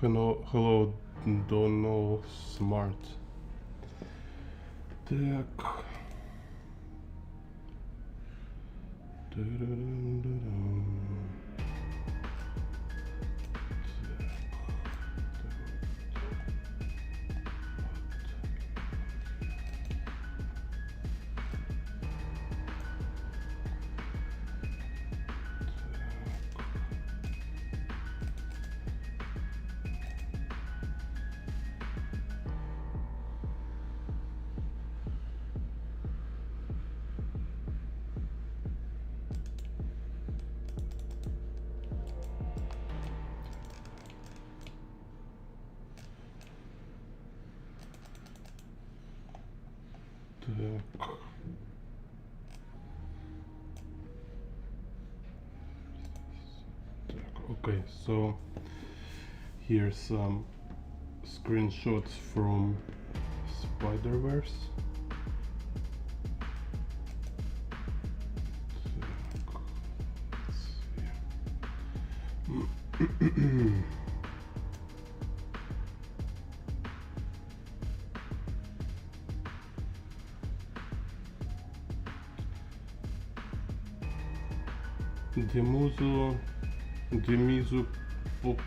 Hello, Donald Smart. Так. Та-да-дам-да-дам. Так. Okay, so here's some screenshots from Spider-Verse. Dimizu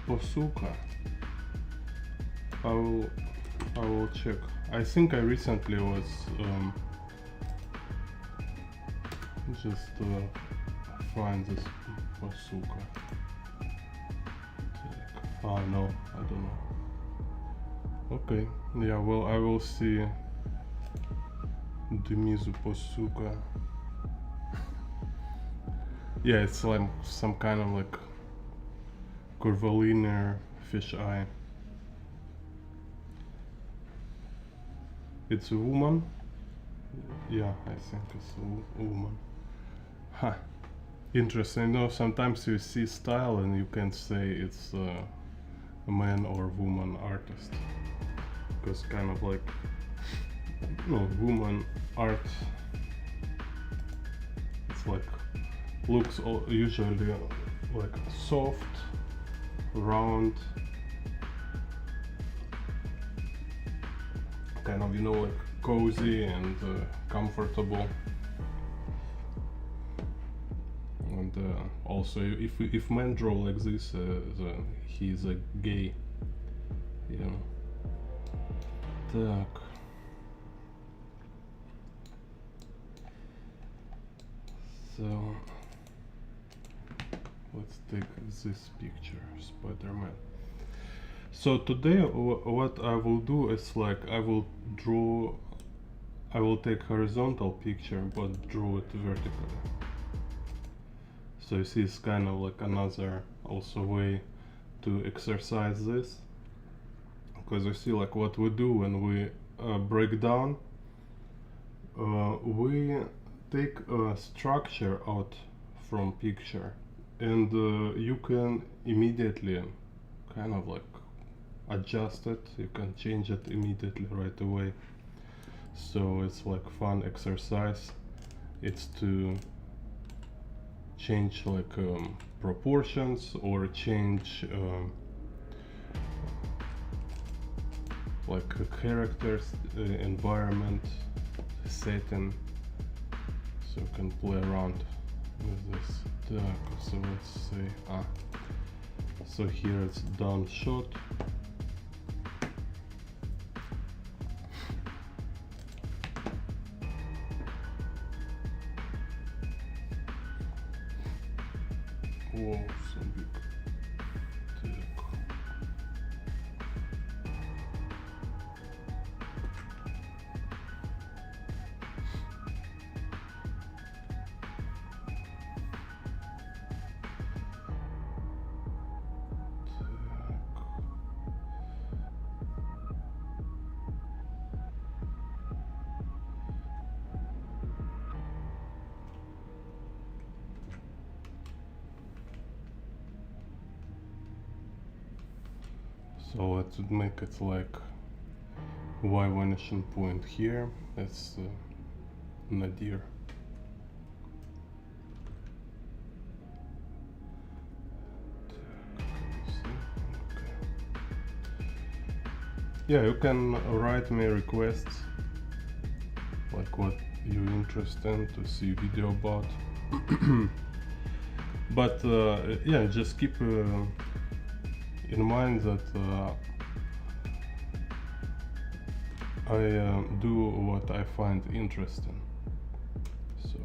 Posuka. I will check. I think I recently was just find this Posuka. Oh no, I don't know. Okay, yeah, well, I will see Dimizu Posuka. Yeah, it's like some kind of like curvilinear fish eye. It's a woman. Yeah, I think it's a woman. Huh. Interesting. You know, sometimes you see style and you can't say it's a man or woman artist, because kind of like, you know, woman art, it's like looks usually like soft, round, kind of, you know, like cozy and comfortable. And also, if men draw like this, he's a gay, you know. Так. So let's take this picture, Spider-Man. So today what I will do is like I will take horizontal picture but draw it vertically. So you see, it's kind of like another also way to exercise this, because you see like what we do when we break down, we take a structure out from picture, and you can immediately kind of like adjust it, you can change it immediately right away. So it's like fun exercise. It's to change like proportions or change like characters, environment, setting. So you can play around with this. So let's say so here it's done shot. Whoa, so big. Так. So let's make it like Y vanishing point here. It's nadir. yeah, you can write me requests, like what you're interested in to see video about. But yeah, just keep in mind that I do what I find interesting. So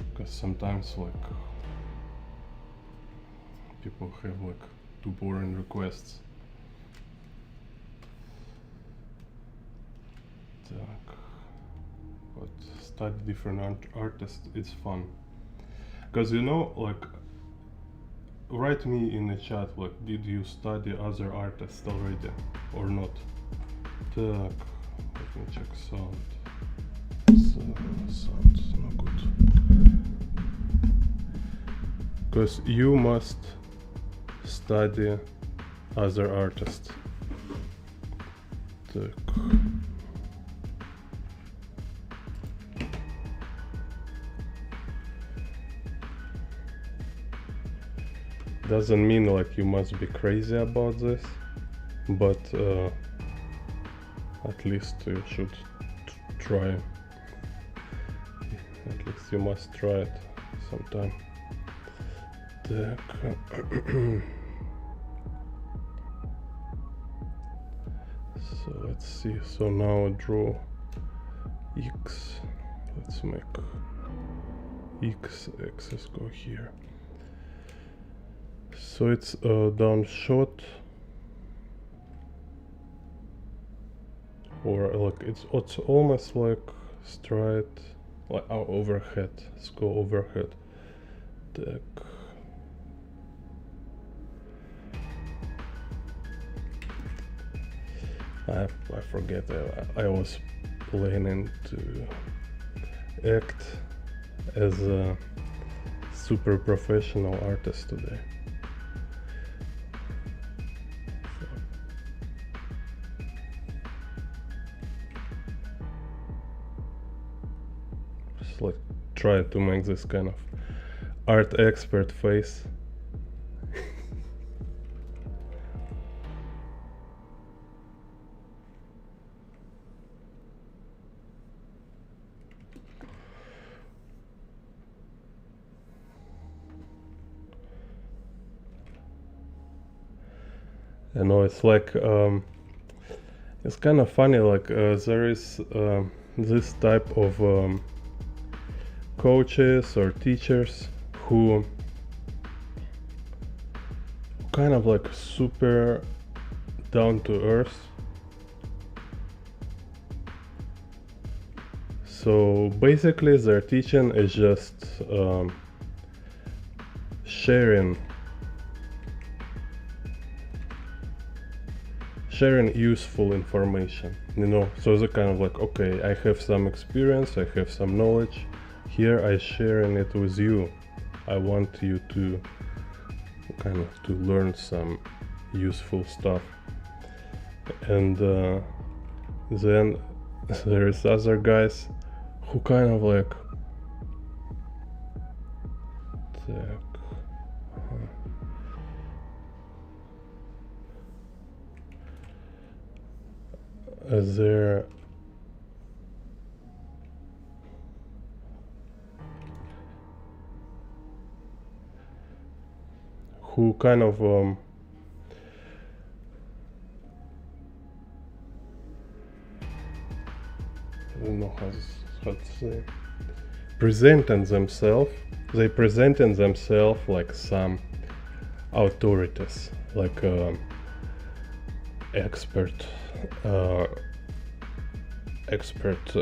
because sometimes like people have like too boring requests. Так. But study different artists, it's fun. Because you know, like, write me in the chat, like, did you study other artists already or not? Так, let me check sound. Sound's not good. Because you must study other artists. Так. Doesn't mean like you must be crazy about this, but at least you should try. At least you must try it sometime. Так. So let's see. So now draw X. Let's make X axis go here. So it's down shot, or like it's almost like straight, like overhead. Let's go overhead. Так. I forget. I was planning to act as a super professional artist today. Just like try to make this kind of art expert face. You know, it's like it's kind of funny. Like there is this type of coaches or teachers who kind of like super down to earth. So basically, their teaching is just sharing useful information, you know. So they're kind of like, okay, I have some experience, I have some knowledge, here I sharing it with you. I want you to kind of to learn some useful stuff. And then there's other guys who kind of like they're who kind of I don't know how to say, presenting themselves. They presenting themselves like some authorities, like expert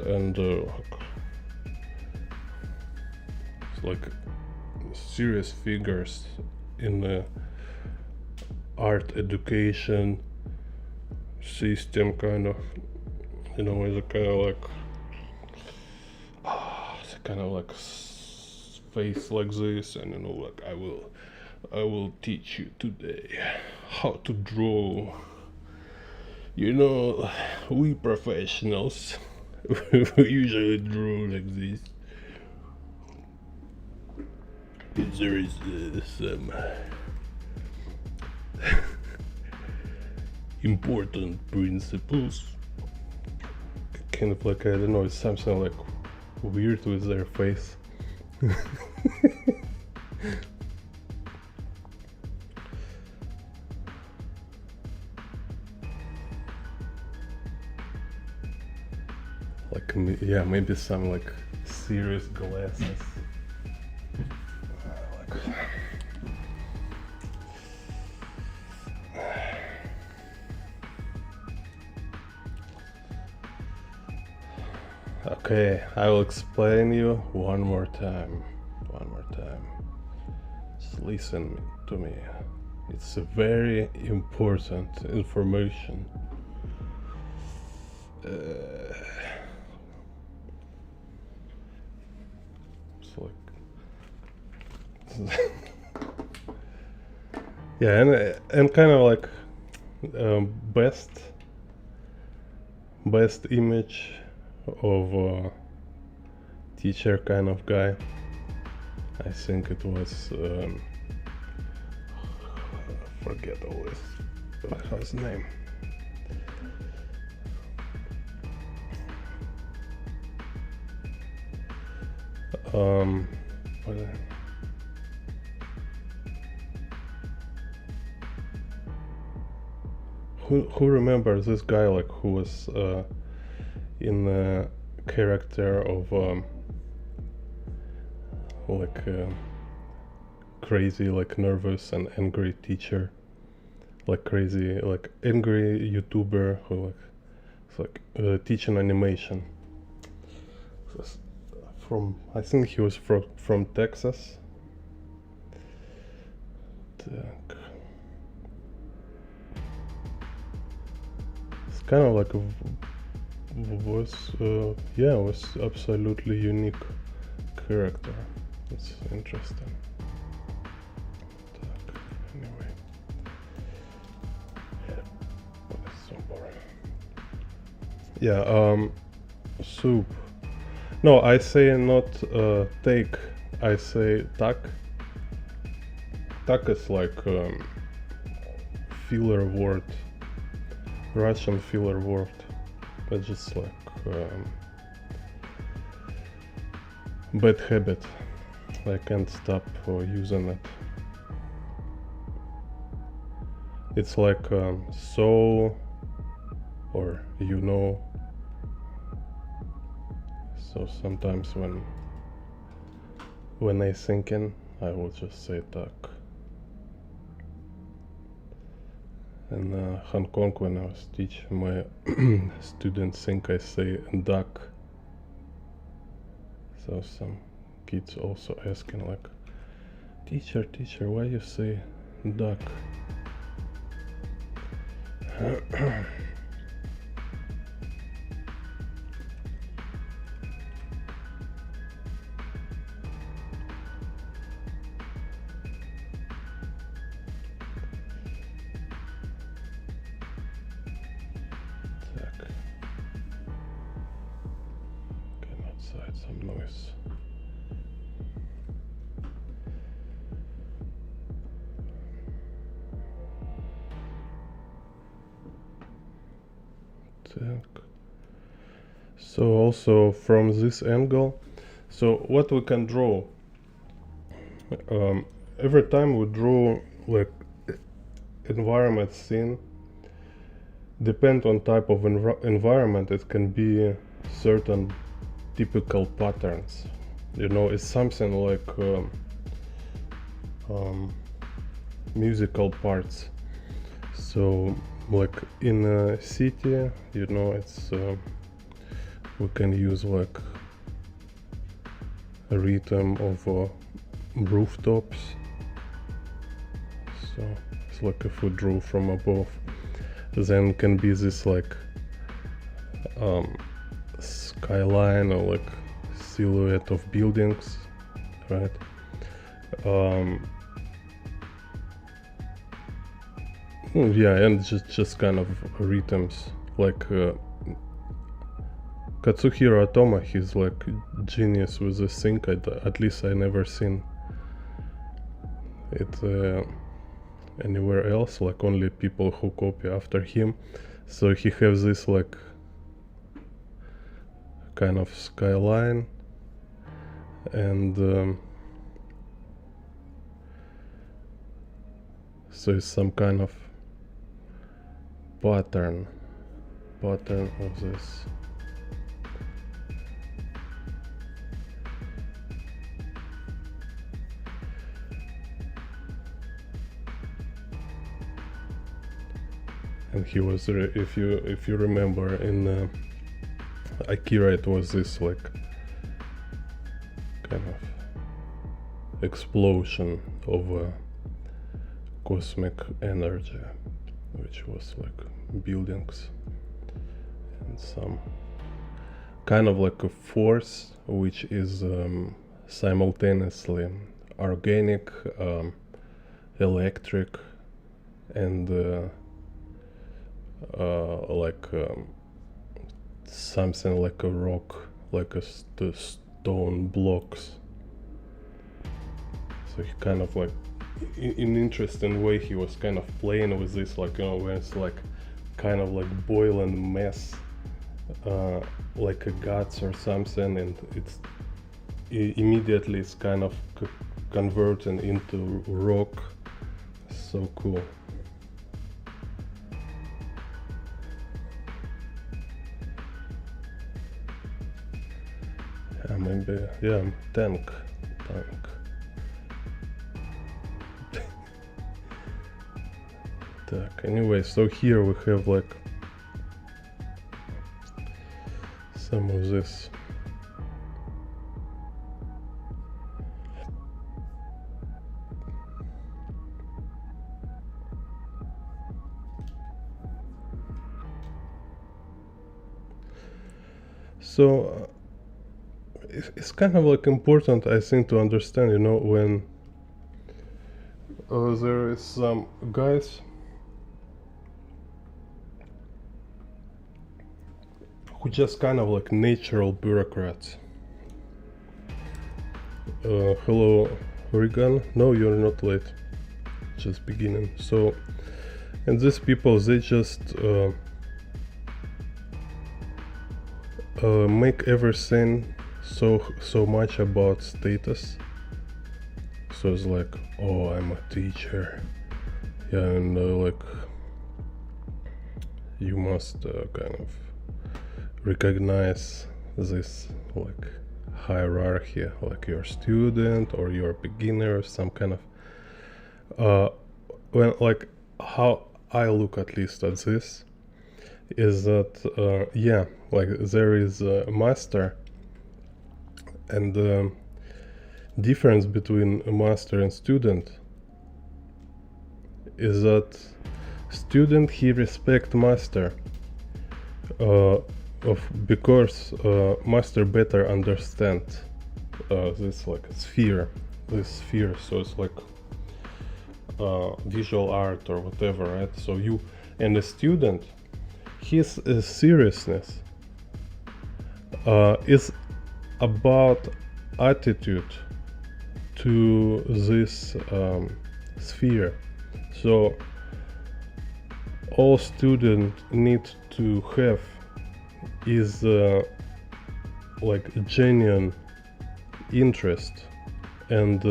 and like serious figures in the art education system, kind of, you know, is a kind of like it's a kind of like face like this, and you know, like I will teach you today how to draw. You know, we professionals we usually draw like this. There is some Important principles. Kind of like, I don't know, it's something like weird with their face. Like, yeah, maybe some like serious glasses. Okay, I will explain you one more time. One more time. Just listen to me. It's a very important information. It's like yeah, and kind of like best image of a teacher kind of guy. I think it was I forget always his name. Who remembers this guy, like, who was in the character of like crazy, like nervous and angry teacher, like crazy, like angry YouTuber who like it's like teaching animation. From, I think he was from Texas. Так. It's kind of like was absolutely unique character. It's interesting. Так, anyway. That's so boring. Yeah, soup. No, I say not take, I say tak. Tak is like filler word, Russian filler word. It's just like bad habit. I can't stop using it. It's like so, or you know. So sometimes when I thinking, I will just say tak. In Hong Kong, when I was teaching, my students think I say duck. So some kids also asking like, teacher, why you say duck? Some noise. So also from this angle, so what we can draw, every time we draw like environment scene, depend on type of environment, it can be certain typical patterns. You know, it's something like musical parts. So like in a city, you know, it's we can use like a rhythm of rooftops. So it's like if we draw from above, then can be this like skyline or like silhouette of buildings, right? Yeah, and just kind of rhythms, like Katsuhiro Otomo, he's like genius with this thing. At least I never seen it anywhere else, like only people who copy after him. So he has this like kind of skyline, and so it's some kind of pattern of this. And he was, if you remember, in Akira, it was this like kind of explosion of cosmic energy, which was like buildings and some kind of like a force which is simultaneously organic, electric, and like something like a rock, like the stone blocks. So he kind of like, in an interesting way, he was kind of playing with this, like, you know, where it's like kind of like boiling mess, like a guts or something, and it's immediately it's kind of converting into rock. So cool. Yeah, maybe, yeah, tank. Anyway, so here we have like some of this. So it's kind of like important, I think, to understand, you know, when there is some guys who just kind of like natural bureaucrats. Hello, Regan. No, you're not late. Just beginning. So, and these people, they just make everything so much about status. So it's like, oh, I'm a teacher, yeah, and like you must kind of recognize this like hierarchy, like you're a student or you're a beginner, some kind of when like how I look at least at this is that yeah, like there is a master, and the difference between a master and student is that student, he respect master because master better understand this like sphere, so it's like visual art or whatever, right? So you and the student, his seriousness is about attitude to this sphere. So all student need to have is like genuine interest and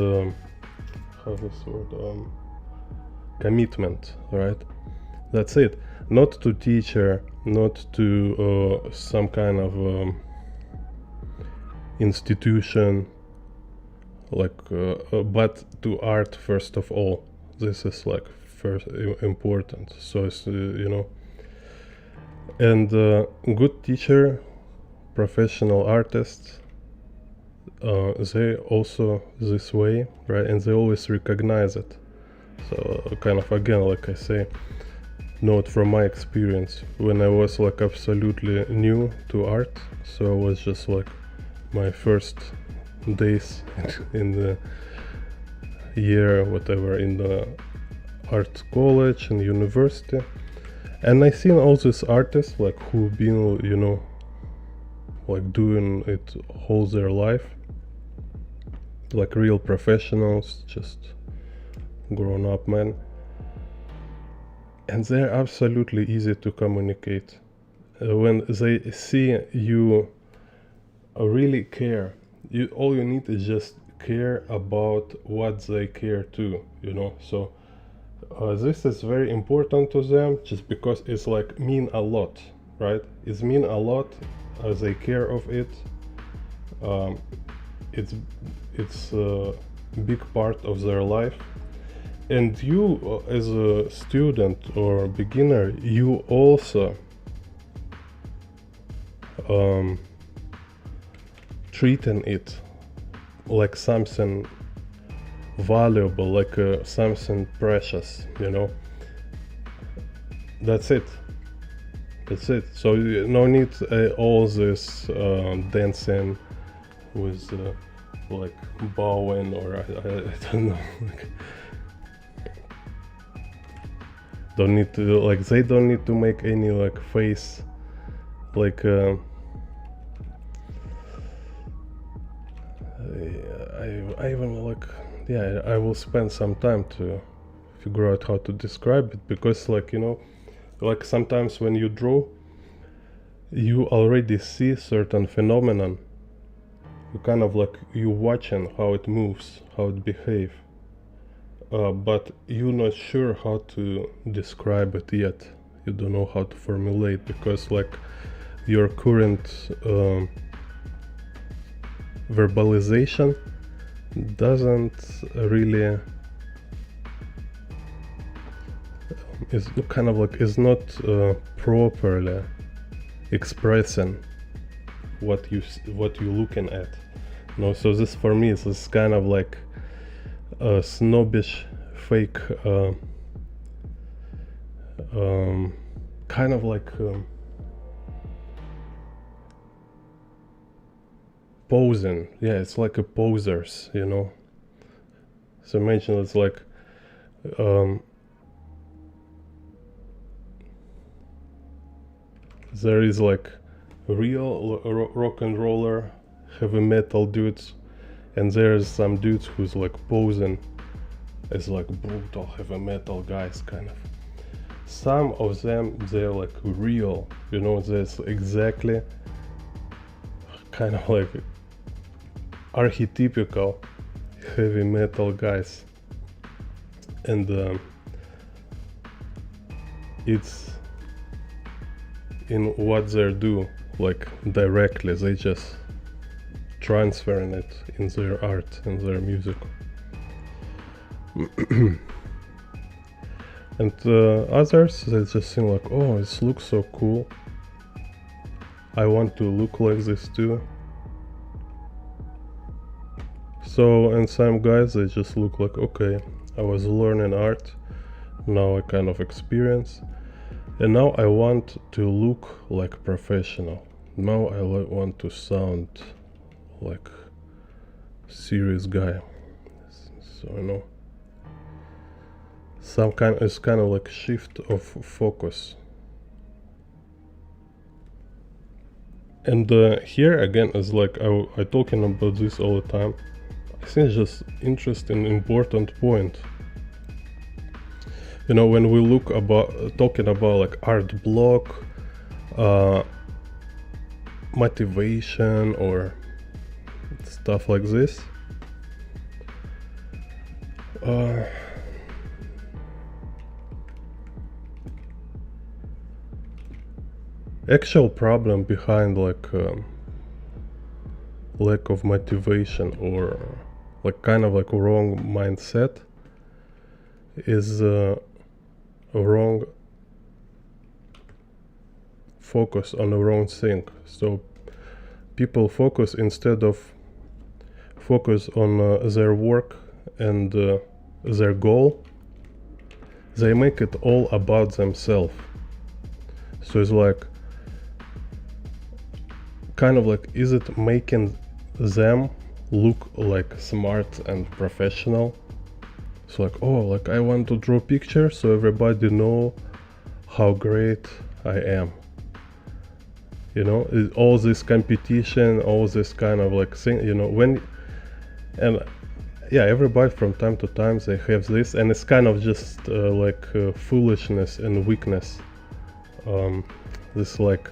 how's this word, commitment, right? That's it. Not to teacher, not to some kind of institution, like but to art first of all. This is like first important. So it's you know, and good teacher, professional artists, they also this way, right? And they always recognize it. So kind of, again, like I say, note from my experience when I was like absolutely new to art. So I was just like my first days in the year, whatever, in the art college and university, and I seen all these artists like who've been, you know, like doing it all their life, like real professionals, just grown up men. and they're absolutely easy to communicate. When they see you really care, all you need is just care about what they care to, so this is very important to them, just because it's like mean a lot, right? It's mean a lot. They care of it. um, it's a big part of their life. And you, as a student or beginner, you also treating it like something valuable, like something precious, That's it. So no need all this dancing with like bowing, or I don't know. Don't need to, like, they don't need to make any like face, like I even like, yeah, I will spend some time to figure out how to describe it, because like, like sometimes when you draw, you already see certain phenomenon. You kind of like, you watching how it moves, how it behave, but you're not sure how to describe it yet. You don't know how to formulate, because like your current verbalization doesn't really, is kind of like, is not properly expressing what you're looking at. So this for me is this kind of like a snobbish, fake, kind of like posing. Yeah, it's like a posers, So imagine it's like there is like real rock and roller, heavy metal dudes, and there's some dudes who's like posing as like brutal heavy metal guys, kind of. Some of them, they're like real, there's exactly kind of like archetypical heavy metal guys, and it's in what they do, like directly, they just transferring it in their art and their music. And others, they just think like, oh, this looks so cool, I want to look like this too. So, and some guys, they just look like, okay, I was learning art, now I kind of experience, and now I want to look like professional. Now I want to sound like serious guy. So it's kind of like shift of focus. And here again is like, I talking about this all the time. I think it's just interesting, important point. When we look about talking about like art block, motivation or stuff like this, actual problem behind like lack of motivation, or like kind of like a wrong mindset, is a wrong focus on the wrong thing. So people focus, instead of focus on their work and their goal, they make it all about themselves. So it's like, kind of like, is it making them look like smart and professional? So like, oh, like I want to draw pictures so everybody know how great I am. All this competition, all this kind of like thing, when, and yeah, everybody from time to time they have this, and it's kind of just like foolishness and weakness. This like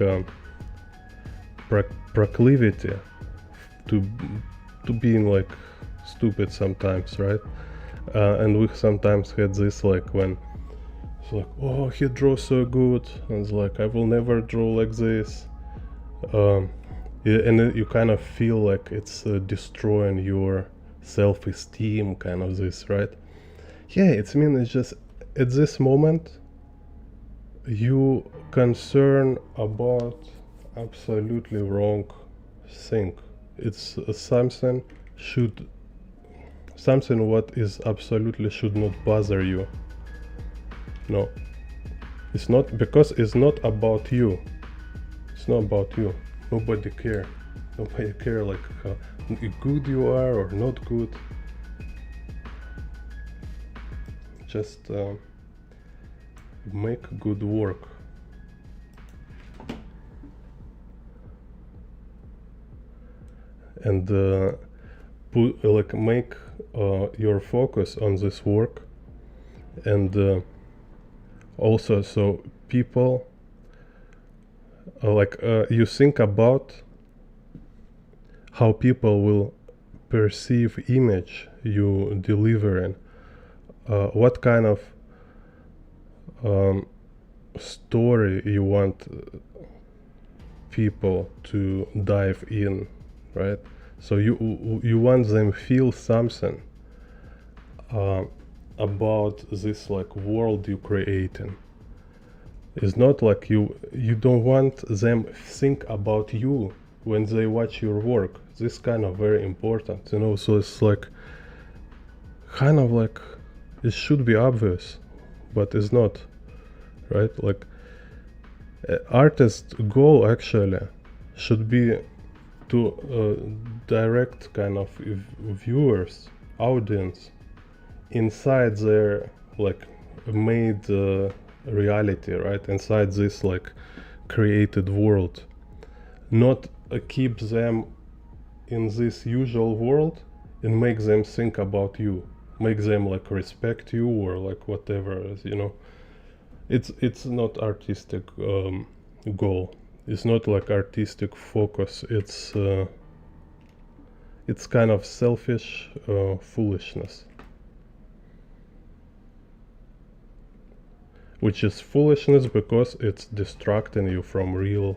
proclivity to to being like stupid sometimes, right? And we sometimes had this like when it's like, oh, he draws so good, and it's like, I will never draw like this. Yeah, and you kind of feel like it's destroying your self-esteem, kind of this, right? Yeah, it's mean it's just at this moment you concern about absolutely wrong thing. It's something what is absolutely should not bother you. No, it's not, because it's not about you. It's not about you. Nobody care. Nobody care like how good you are or not good. Just make good work. And make your focus on this work, and also so people you think about how people will perceive image you delivering, what kind of story you want people to dive in, right? So you want them feel something about this like world you creating. It's not like you don't want them think about you when they watch your work. This kind of very important, you know. So it's like kind of like it should be obvious, but it's not, right? Like artist's goal actually should be to direct kind of viewers, audience, inside their like made reality, right? Inside this like created world, not keep them in this usual world and make them think about you, make them like respect you or like whatever, you know. It's not artistic goal. It's not like artistic focus. It's kind of selfish foolishness, which is foolishness because it's distracting you from real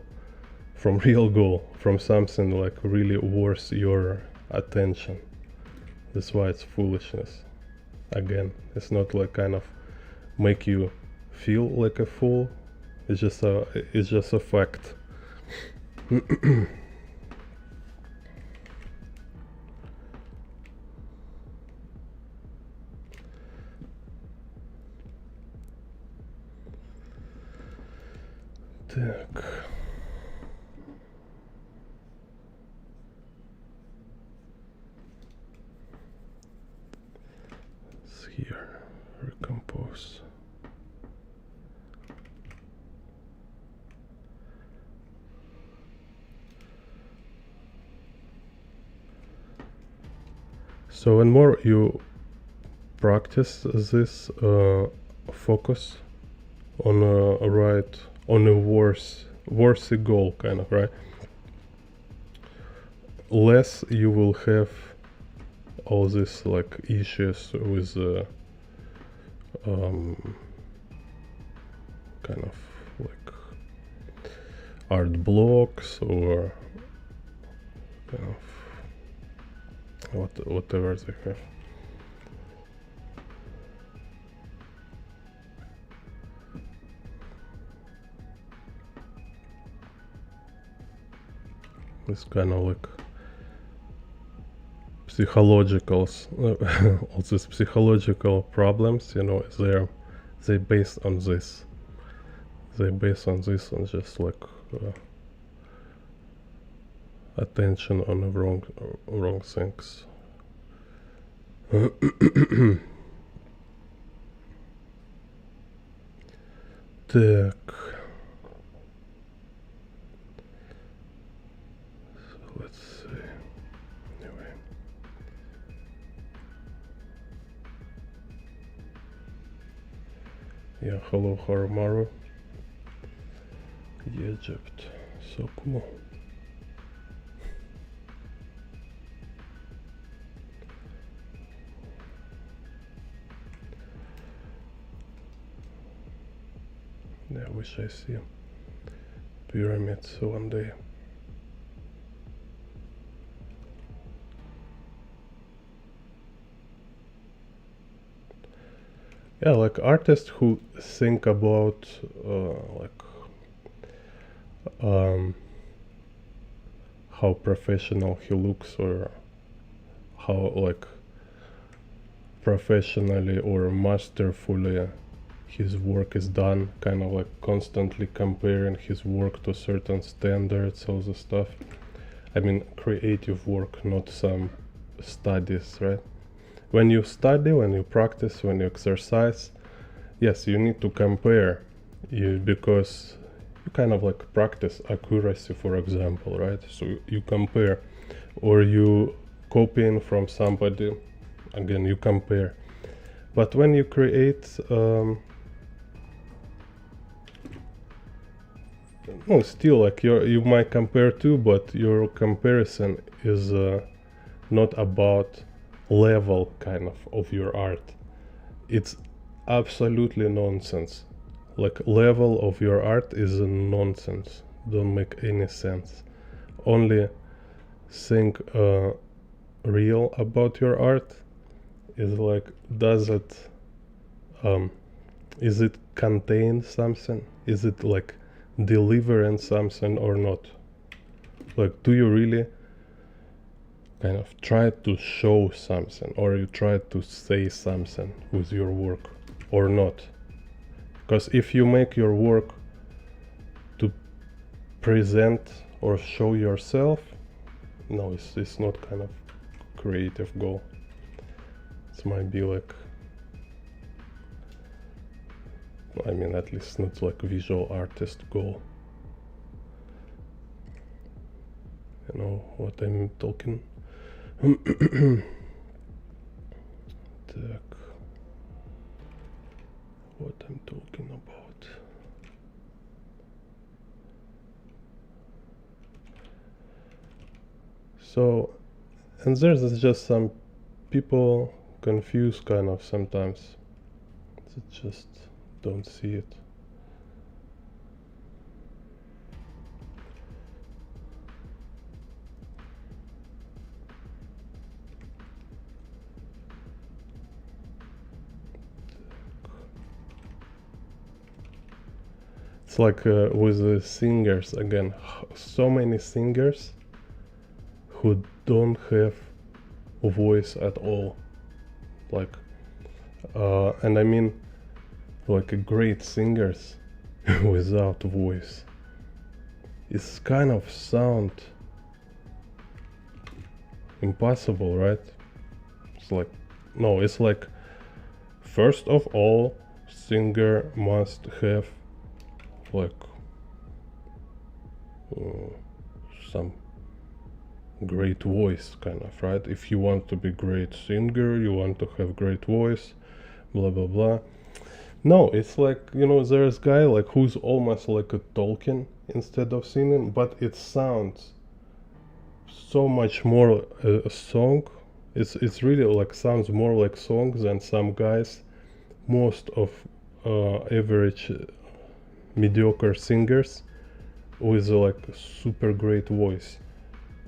goal, from something like really worth your attention. That's why it's foolishness. Again, it's not like kind of make you feel like a fool. It's just a fact. Так. It's here. Recompose. So when more you practice this focus on a worthy goal, kind of, right? Less you will have all these like issues with kind of like art blocks or kind of whatever they have. It's kind of like psychologicals, all these psychological problems, you know, they based on this. They based on this and just like attention on the wrong things. Так. So let's see. Anyway. Yeah, hello Harumaru. Egypt, so cool. Yeah, I wish I see pyramids one day. Yeah, like artists who think about um, how professional he looks, or how like professionally or masterfully his work is done, kind of like constantly comparing his work to certain standards, all the stuff. I mean creative work, not some studies, right? When you study, when you practice, when you exercise, yes, you need to compare you, because you kind of like practice accuracy, for example, right? So you compare, or you copying from somebody, again you compare. But when you create no, still like you might compare too, but your comparison is not about level kind of your art. It's absolutely nonsense. Like level of your art is a nonsense, don't make any sense. Only think real about your art is like, does it is it contain something, is it like delivering something or not? Like, do you really kind of try to show something, or you try to say something with your work or not? Because if you make your work to present or show yourself, no, it's not kind of creative goal. It might be like, I mean, at least not like visual artist goal. You know what I'm talking? Так, what I'm talking about. So, and there's just some people confused kind of sometimes. They just don't see it. It's like with the singers again, so many singers who don't have a voice at all. Like, and I mean, like great singers without voice. It's kind of sound impossible, right? It's like, no, it's like, first of all, singer must have like some great voice, kind of, right? If you want to be great singer, you want to have great voice, blah blah blah. No, it's like, you know, there's guy like who's almost like a talking instead of singing, but it sounds so much more a song. It's really like sounds more like songs than some guys. Most of average mediocre singers with like super great voice,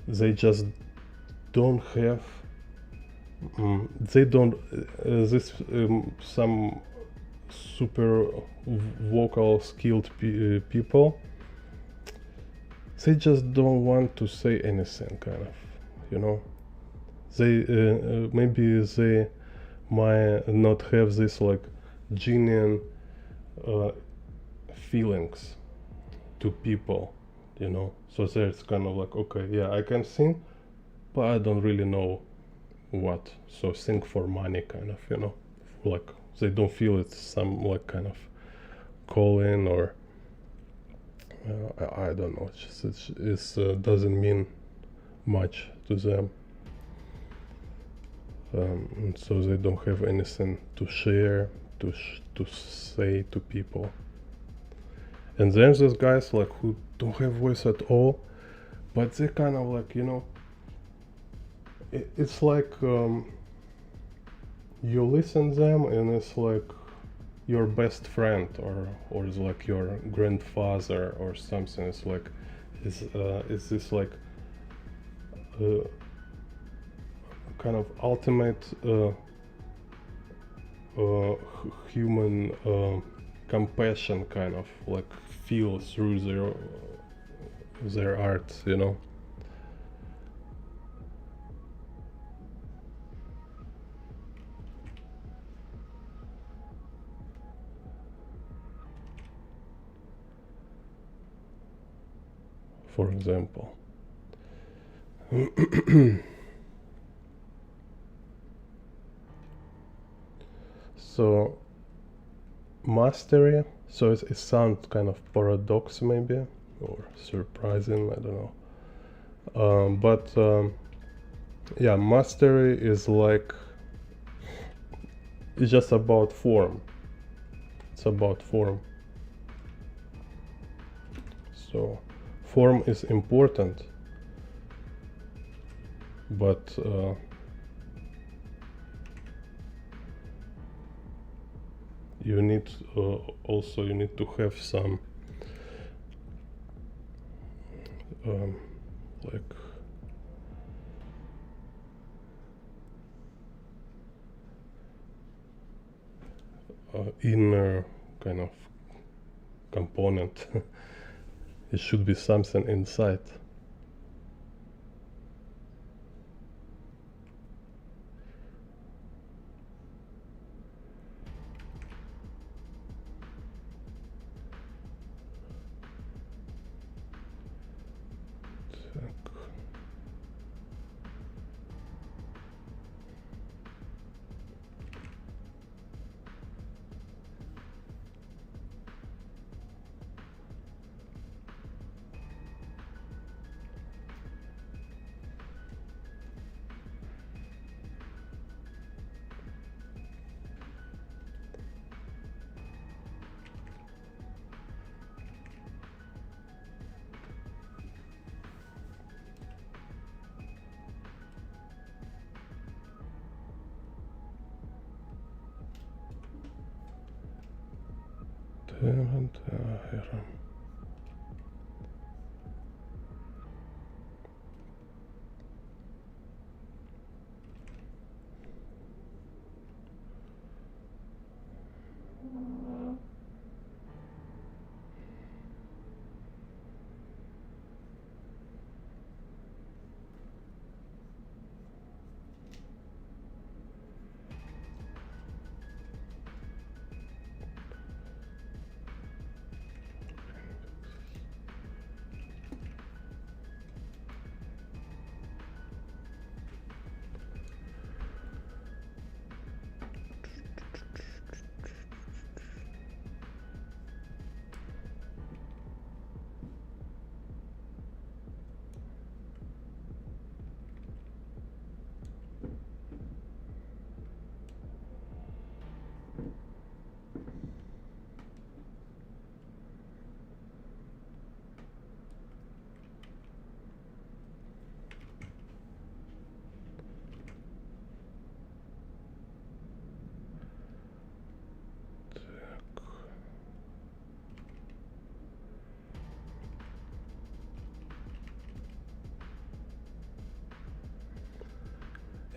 they just don't have they don't this some super vocal skilled people, they just don't want to say anything, kind of, you know. They maybe they might not have this like genuine feelings to people, you know. So there's kind of like, okay, yeah, I can sing, but I don't really know what. So sing for money, kind of, you know. Like they don't feel it's some like kind of calling, or I don't know. It's just it doesn't mean much to them. And so they don't have anything to share, to say to people. And then there's guys like who don't have voice at all, but they kind of like, you know, it's like you listen them and it's like your best friend or it's like your grandfather or something. It's like is this like kind of ultimate human compassion kind of like feel through their art, you know. For example. So mastery, so it sounds kind of paradox maybe or surprising, I don't know, but yeah, mastery is like, it's just about form. It's about form. So form is important, but you need also you need to have some like inner kind of component. It should be something inside.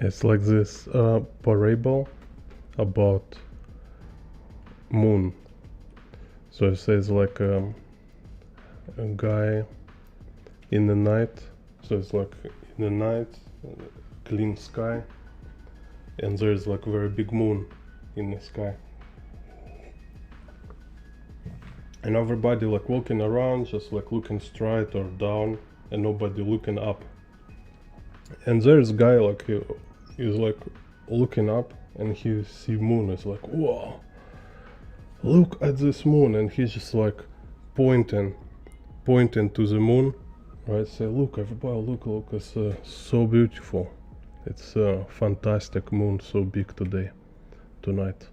It's like this parable about moon. So it says like a guy in the night. So it's like in the night, clean sky, and there's like very big moon in the sky. And everybody like walking around, just like looking straight or down, and nobody looking up. And there's a guy like he's like looking up, and he see moon. Is like, whoa, look at this moon, and he's just like pointing to the moon, right? Say, look, everybody, look, it's so beautiful. It's a fantastic moon, so big tonight.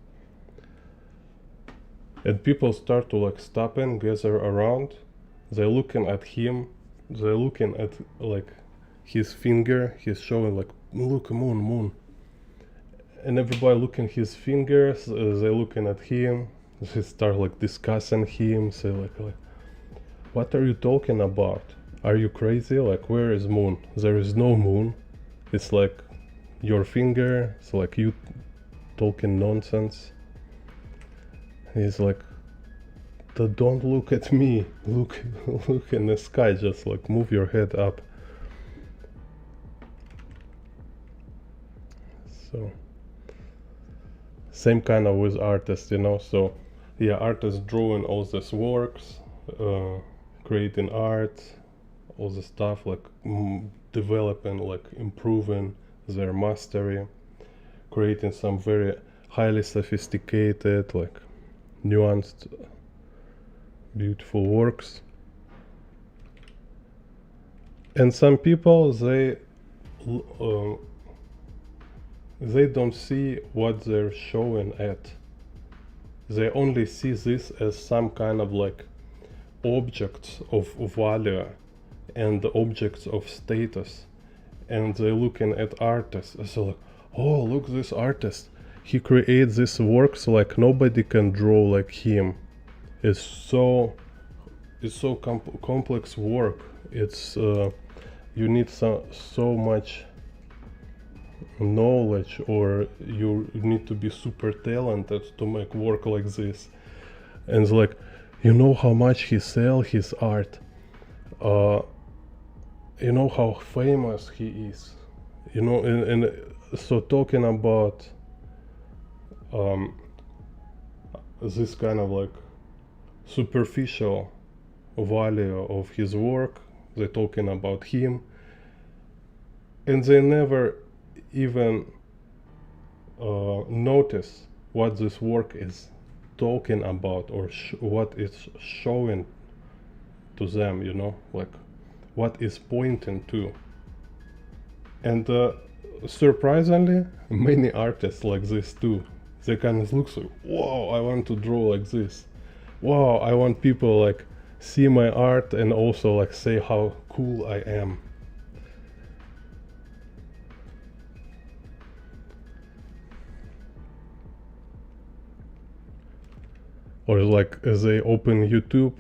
and people start to like stop and gather around. They're looking at him. They're looking at like his finger. He's showing like, look, moon, moon. And everybody looking his fingers. They're looking at him. They start like discussing him. Say like, what are you talking about? Are you crazy? Like, where is moon? There is no moon. It's like your finger. It's like you talking nonsense. He's like, don't look at me. Look, look in the sky. Just like move your head up. So, same kind of with artists, you know. So, yeah, artists drawing all these works, creating art, all the stuff like developing, like improving their mastery, creating some very highly sophisticated, like nuanced, beautiful works. And some people, they don't see what they're showing at. They only see this as some kind of like objects of value and objects of status, and they're looking at artists. So like, oh, look, this artist, he creates this works like nobody can draw like him. It's so complex work. It's you need so much knowledge, or you need to be super talented to make work like this. And it's like, you know how much he sell his art, you know how famous he is, you know. And so talking about this kind of like superficial value of his work, they're talking about him, and they never even notice what this work is talking about, or what it's showing to them, you know, like what is pointing to. And surprisingly, many artists like this too. They kind of look like, whoa, I want to draw like this. Wow, I want people like see my art and also like say how cool I am. Or like as they open YouTube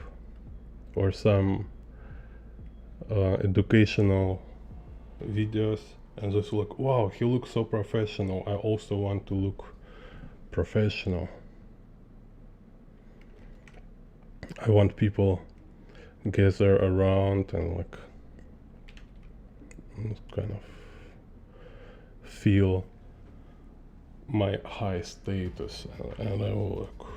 or some educational videos, and just like, wow, he looks so professional, I also want to look professional. I want people gather around and like kind of feel my high status, and I will like,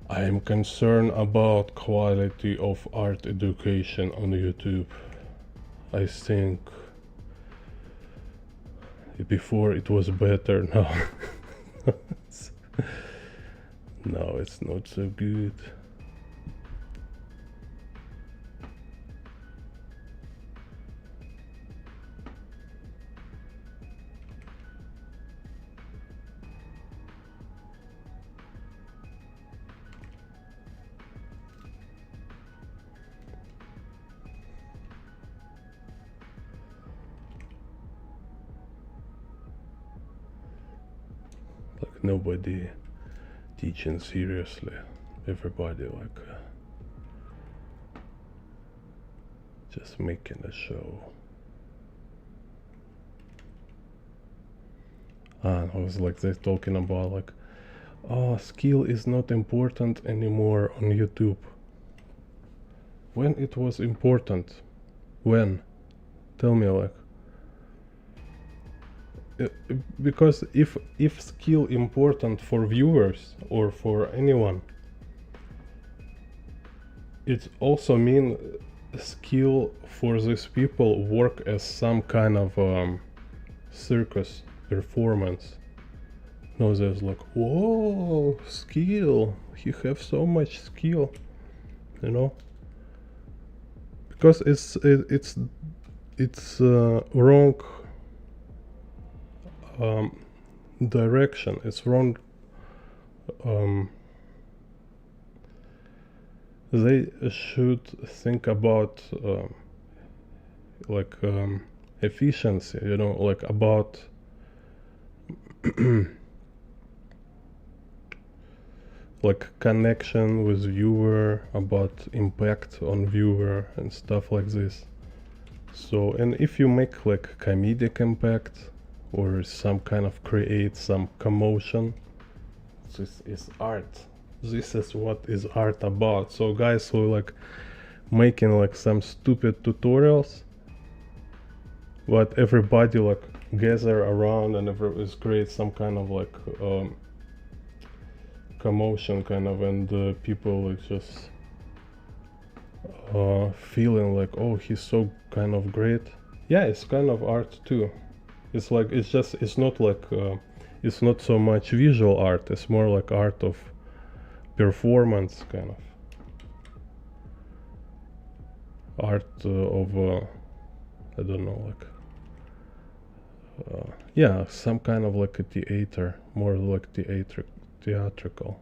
I am concerned about quality of art education on YouTube. I think before it was better, now no, it's not so good. Like nobody teaching seriously. Everybody like just making a show. And I was like, they're talking about like, oh, skill is not important anymore on YouTube. When it was important? When? Tell me, like. Because if skill important for viewers or for anyone, it also mean skill for these people work as some kind of circus performance. No, there's like, whoa, skill, he have so much skill, you know, because it's wrong direction. It's wrong um, they should think about like efficiency, you know, like about like connection with viewer, about impact on viewer and stuff like this. So, and if you make like comedic impact or some kind of create some commotion, this is art. This is what is art about. So guys who like making like some stupid tutorials, but everybody like gather around and is create some kind of like commotion kind of, and people like just feeling like, oh, he's so kind of great. Yeah, it's kind of art too. It's like it's not like it's not so much visual art, it's more like art of performance kind of art of I don't know, like yeah, some kind of like a theater, more like theatrical.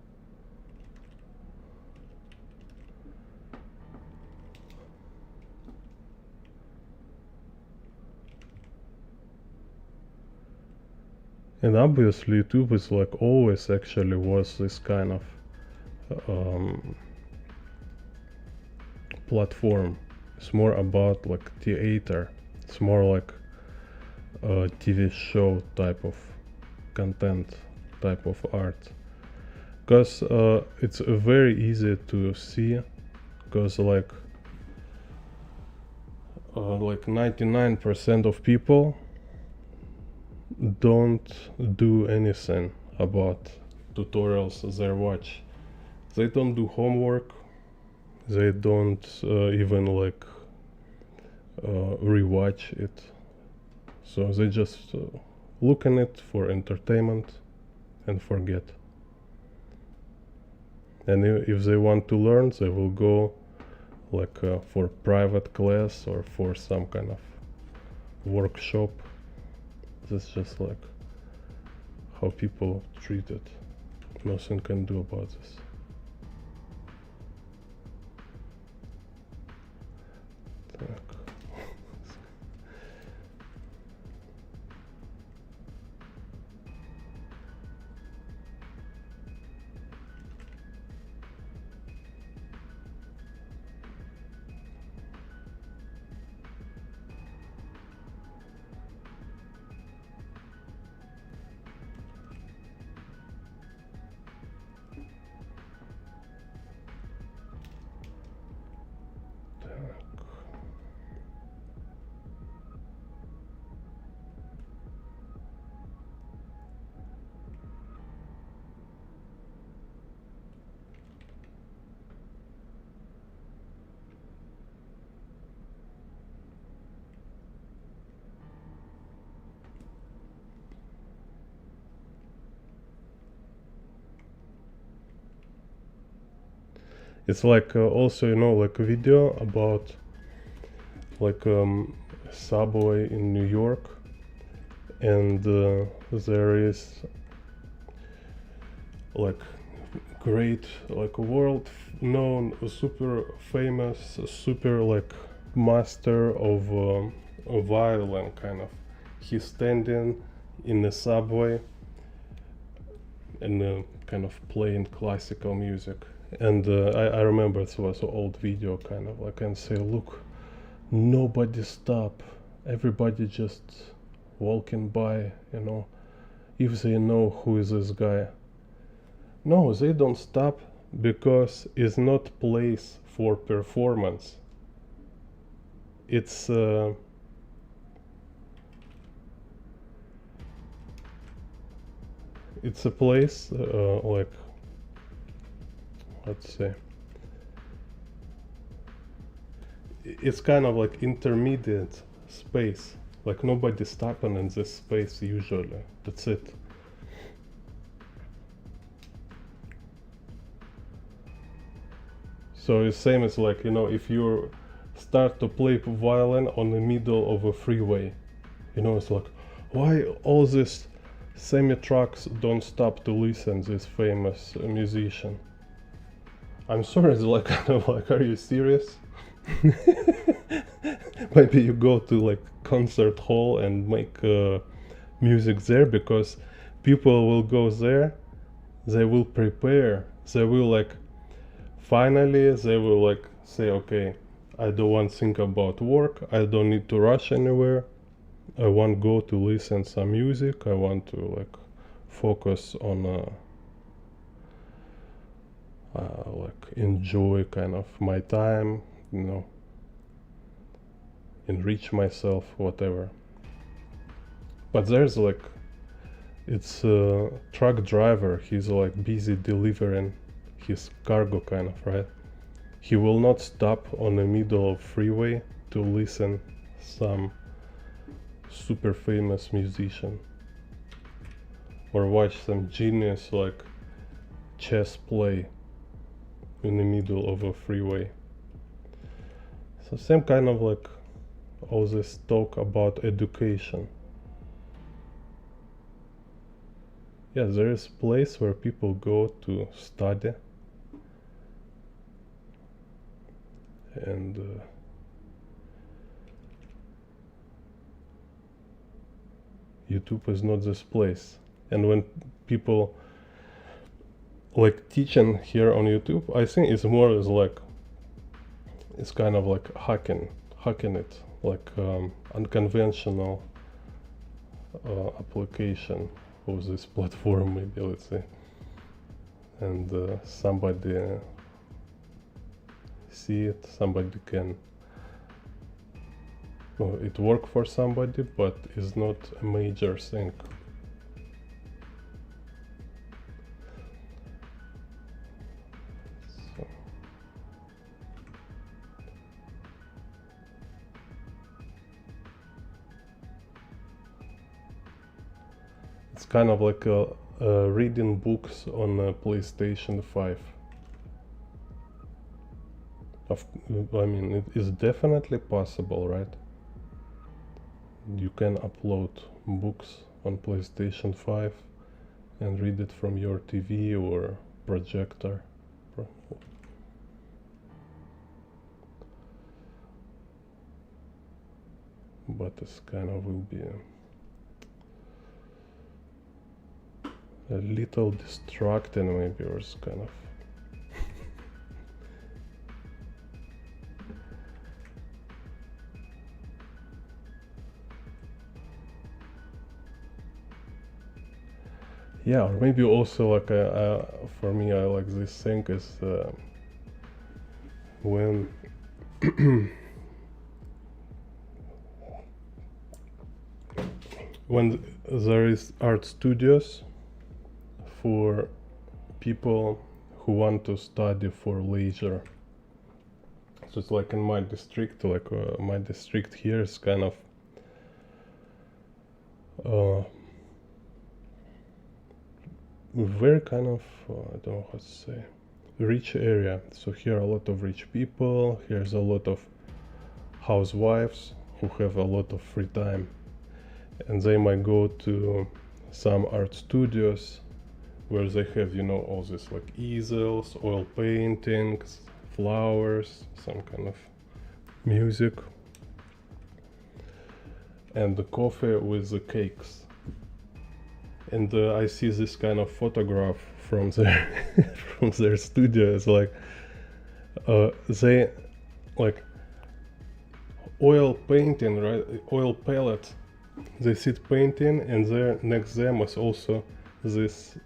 And obviously YouTube is like always actually was this kind of platform. It's more about like theater. It's more like a TV show type of content, type of art. Because it's very easy to see, because like 99% of people don't do anything about tutorials they watch. They don't do homework, they don't even like rewatch it, so they just look in it for entertainment and forget. And if they want to learn, they will go like for private class or for some kind of workshop. That's just like how people treat it. Nothing can do about this. It's like also, you know, like a video about like subway in New York, and there is like great, like world known, super famous, super like master of a violin kind of. He's standing in the subway and kind of playing classical music. And I remember it was an old video kind of, I can say, look, nobody stop, everybody just walking by, you know, if they know who is this guy. No, they don't stop, because it's not place for performance. It's it's a place like, let's say, it's kind of like intermediate space, like nobody's stopping in this space usually, that's it. So it's same as like, you know, if you start to play violin on the middle of a freeway, you know, it's like, why all this semi-trucks don't stop to listen this famous musician. I'm sorry, it's like kind of like, are you serious? Maybe you go to like concert hall and make music there, because people will go there, they will prepare, they will like finally they will like say, okay, I don't want to think about work, I don't need to rush anywhere, I want go to listen some music, I want to like focus on like enjoy kind of my time, you know, enrich myself, whatever. But there's like, it's a truck driver, he's like busy delivering his cargo kind of, right? He will not stop on the middle of freeway to listen some super famous musician or watch some genius like chess play in the middle of a freeway. So same kind of like all this talk about education. Yeah, there is place where people go to study, and YouTube is not this place. And when people like teaching here on YouTube, I think it's more as like, it's kind of like hacking it, like unconventional application of this platform, maybe, let's say. And somebody see it, somebody can, well, it work for somebody, but it's not a major thing. So. It's kind of like reading books on a PlayStation 5. I mean, it is definitely possible, right? You can upload books on PlayStation 5 and read it from your TV or projector. But it's kind of will be a little distracting, maybe, or it's kind of yeah, or maybe also like for me, I like this thing is when when there is art studios for people who want to study for leisure. So it's like in my district, like my district here is kind of very kind of I don't know how to say, rich area. So here are a lot of rich people, here's a lot of housewives who have a lot of free time, and they might go to some art studios where they have, you know, all this like easels, oil paintings, flowers, some kind of music, and the coffee with the cakes. And I see this kind of photograph from their from their studio. It's like they like oil painting, right? Oil palette. They sit painting, and there next them is also this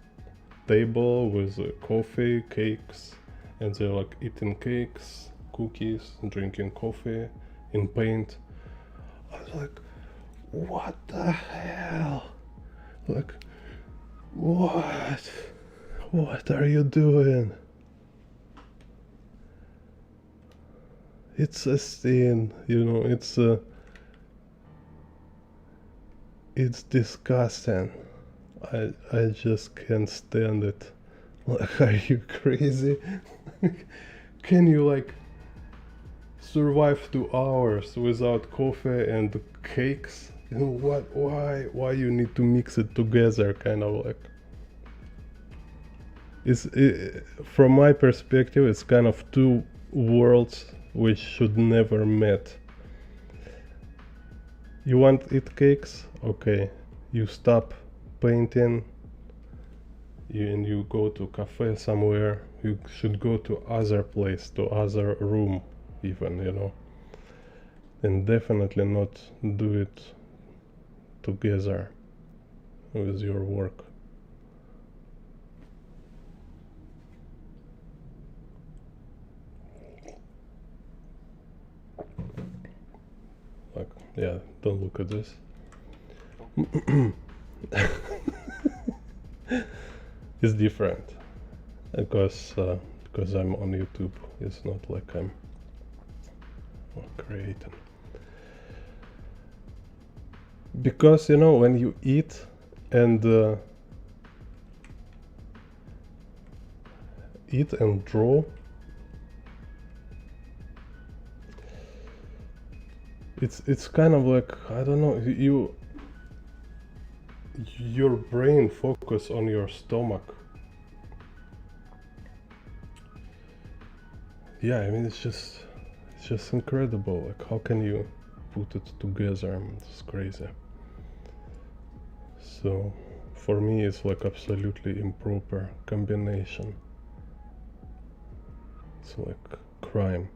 table with coffee, cakes, and they're like eating cakes, cookies, drinking coffee in paint. I was like, what the hell? Like, what are you doing? It's a sin, you know, it's disgusting. I just can't stand it. Like, are you crazy? Can you like survive 2 hours without coffee and cakes? You know what? Why you need to mix it together? Kind of like from my perspective, it's kind of two worlds which should never met. You want eat cakes? Okay, you stop painting. And you go to cafe somewhere. You should go to other place, to other room, even, you know, and definitely not do it together with your work. Like, yeah, don't look at this. It's different because I'm on YouTube. It's not like I'm creating. Because, you know, when you eat and draw, it's kind of like, I don't know, your brain focus on your stomach. Yeah, I mean, it's just incredible. Like, how can you put it together? It's crazy. So for me, it's like absolutely improper combination. It's like crime.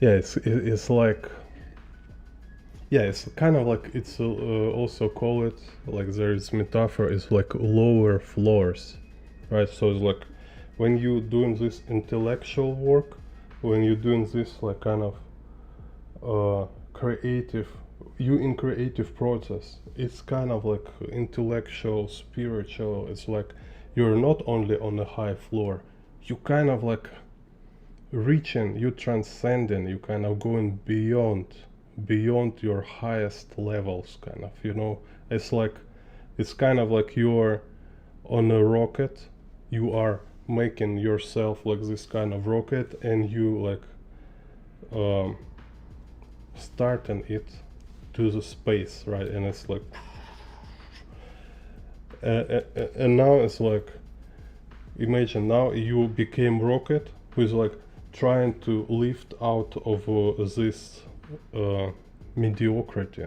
Yeah, it's like, yeah, it's kind of like, it's also call it like, there is metaphor, it's like lower floors, right? So it's like when you doing this intellectual work, when you're doing this like kind of creative, you in creative process, it's kind of like intellectual, spiritual. It's like you're not only on the high floor, you kind of like reaching, you transcending, you kind of going beyond your highest levels, kind of, you know. It's like, it's kind of like you're on a rocket, you are making yourself like this kind of rocket, and you like starting it to the space, right? And it's like and now it's like, imagine now you became rocket who's like trying to lift out of this mediocrity,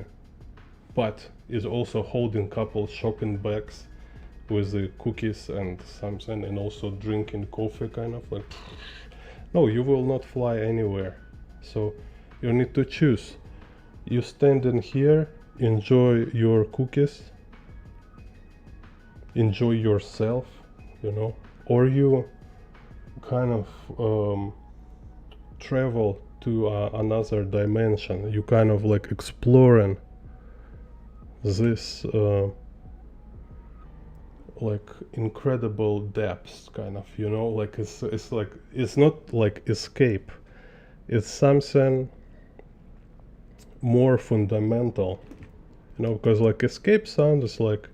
but is also holding couple shopping bags with the cookies and something, and also drinking coffee, kind of like, no, you will not fly anywhere. So you need to choose. You stand in here, enjoy your cookies, enjoy yourself, you know, or you kind of travel to another dimension. You kind of like exploring this like incredible depths, kind of, you know, like it's like, it's not like escape, it's something more fundamental, you know, because like escape sound is like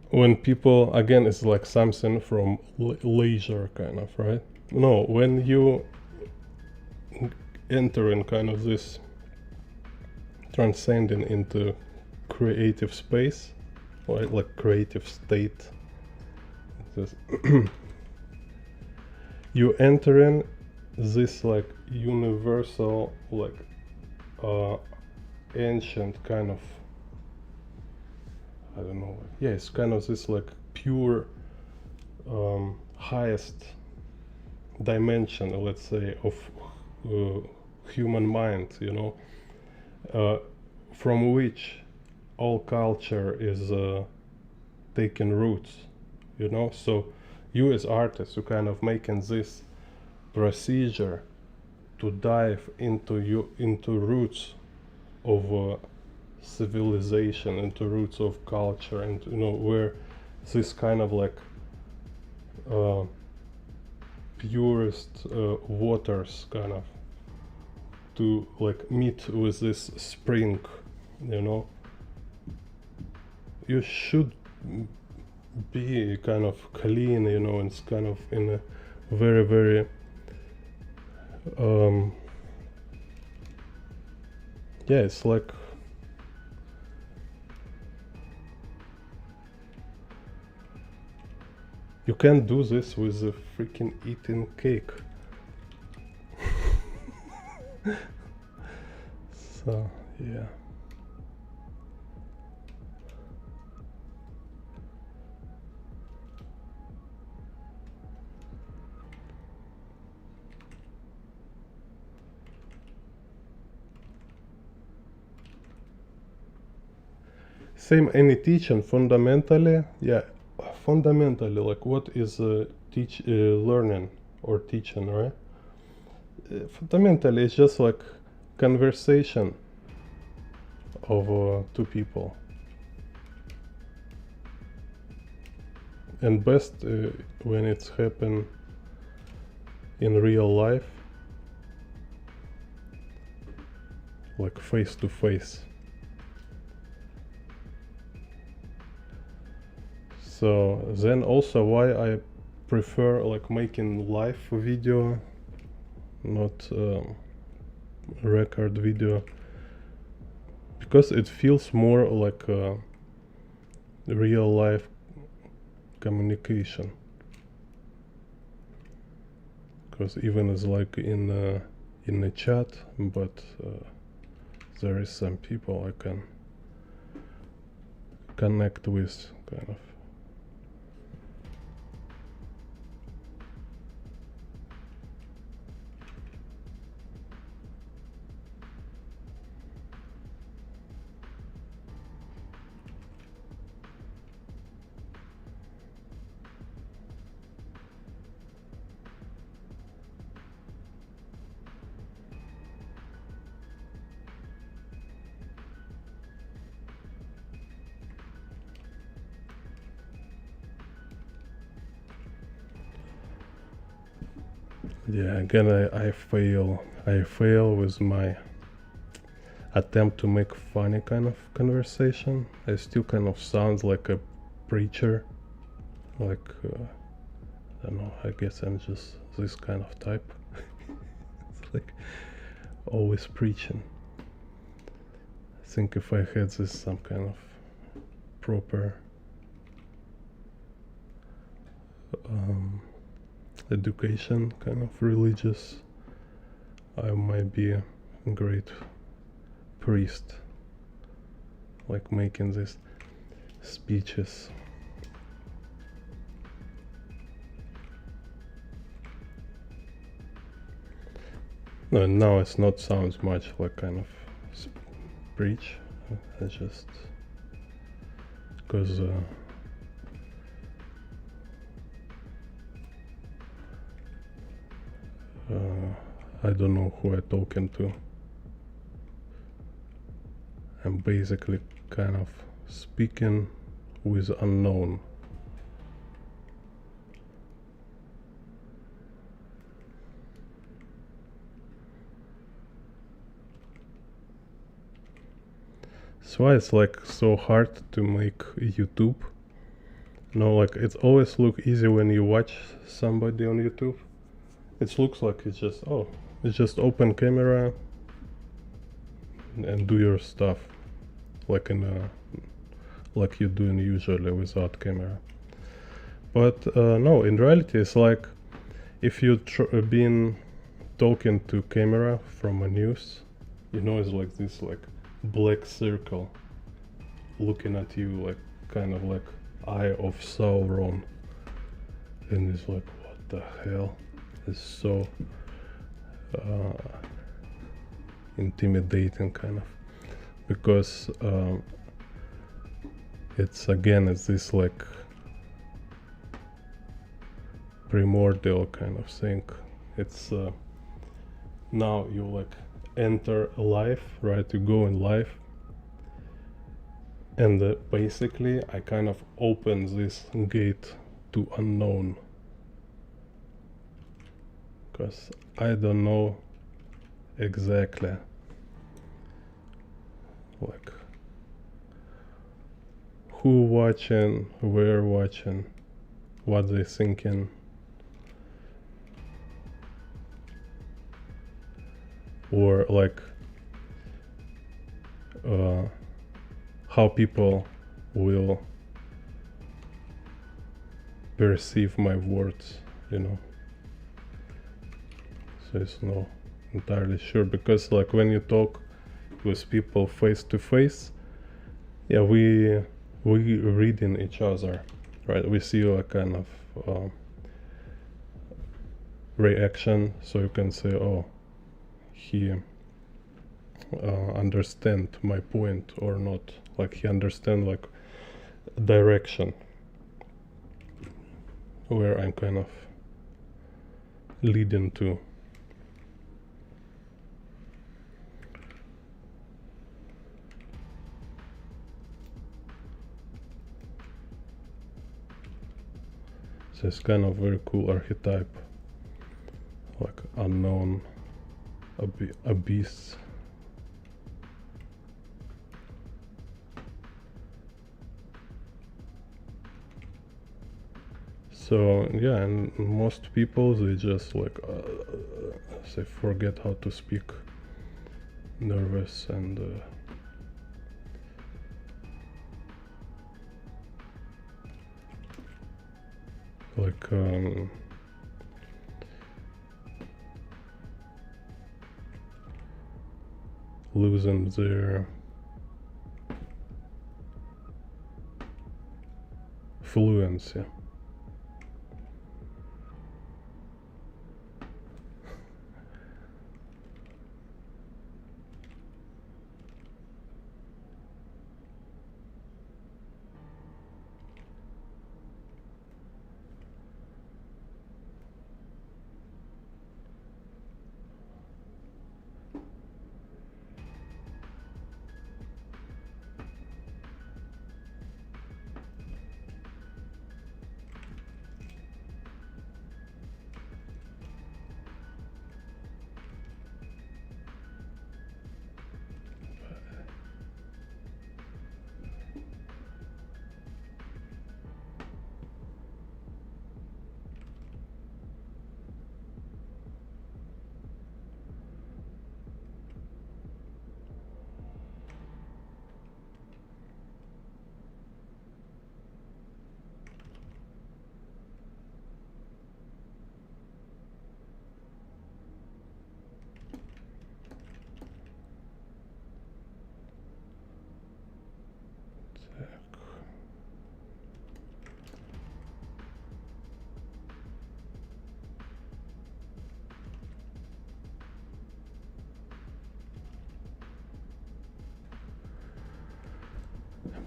when people, again, it's like something from leisure, kind of, right? No, when you enter in kind of this transcending into creative space, right? Like creative state, this you enter in this like universal, like ancient kind of, I don't know, yeah, it's kind of this like pure highest dimension, let's say, of human mind, you know, from which all culture is taking roots, you know. So you as artists, you kind of making this procedure to dive into roots of civilization, into roots of culture, and, you know, where this kind of like purest waters kind of to like meet with this spring, you know. You should be kind of clean, you know, and it's kind of in a very, very yeah, it's like you can't do this with a freaking eating cake. So yeah. Same any teaching fundamentally, yeah, fundamentally like what is learning or teaching, right? Fundamentally it's just like conversation of two people, and best when it's happen in real life, like face to face. So then also why I prefer like making live video, not record video, because it feels more like real life communication. Because even it's like in a chat, but there is some people I can connect with, kind of. Yeah, again I fail with my attempt to make funny kind of conversation. I still kind of sound like a preacher, like I don't know, I guess I'm just this kind of type. It's like always preaching. I think if I had this some kind of proper education, kind of religious, I might be a great priest, like making these speeches. No, now it's not sounds much like kind of preach. It's just because I don't know who I'm talking to. I'm basically kind of speaking with unknown. That's why it's like so hard to make YouTube. No, like it always look easy when you watch somebody on YouTube. It looks like it's just it's just open camera and do your stuff, like in a like you're doing usually without camera. But no, in reality it's like if you been talking to camera from a news, you know, it's like this like black circle looking at you, like kind of like Eye of Sauron, and it's like what the hell. It's so intimidating kind of, because it's this like primordial kind of thing. It's now you like enter life, right? You go in life And basically I kind of open this gate to unknown, because I don't know exactly like who watching, where watching, what they thinking. Or like how people will perceive my words, you know. So it's not entirely sure, because like when you talk with people face to face, yeah, we reading each other, right? We see a kind of reaction, so you can say, oh, he understand my point or not, like he understand like direction where I'm kind of leading to. So it's kind of very cool archetype, like unknown abyss. So yeah, and most people, they just like they forget how to speak, nervous, and like losing their fluency.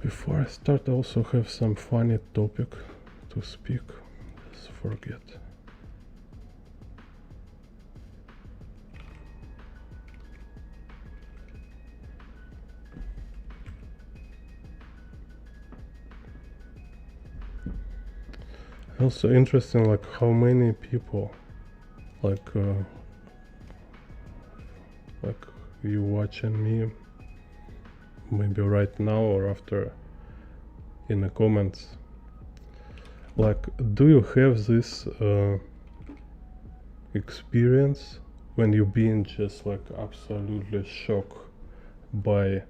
Before I start, I also have some funny topic to speak. Just forget. Also interesting, like how many people, like you watching me, maybe right now or after, in the comments, like, do you have this experience when you're being just like absolutely shocked by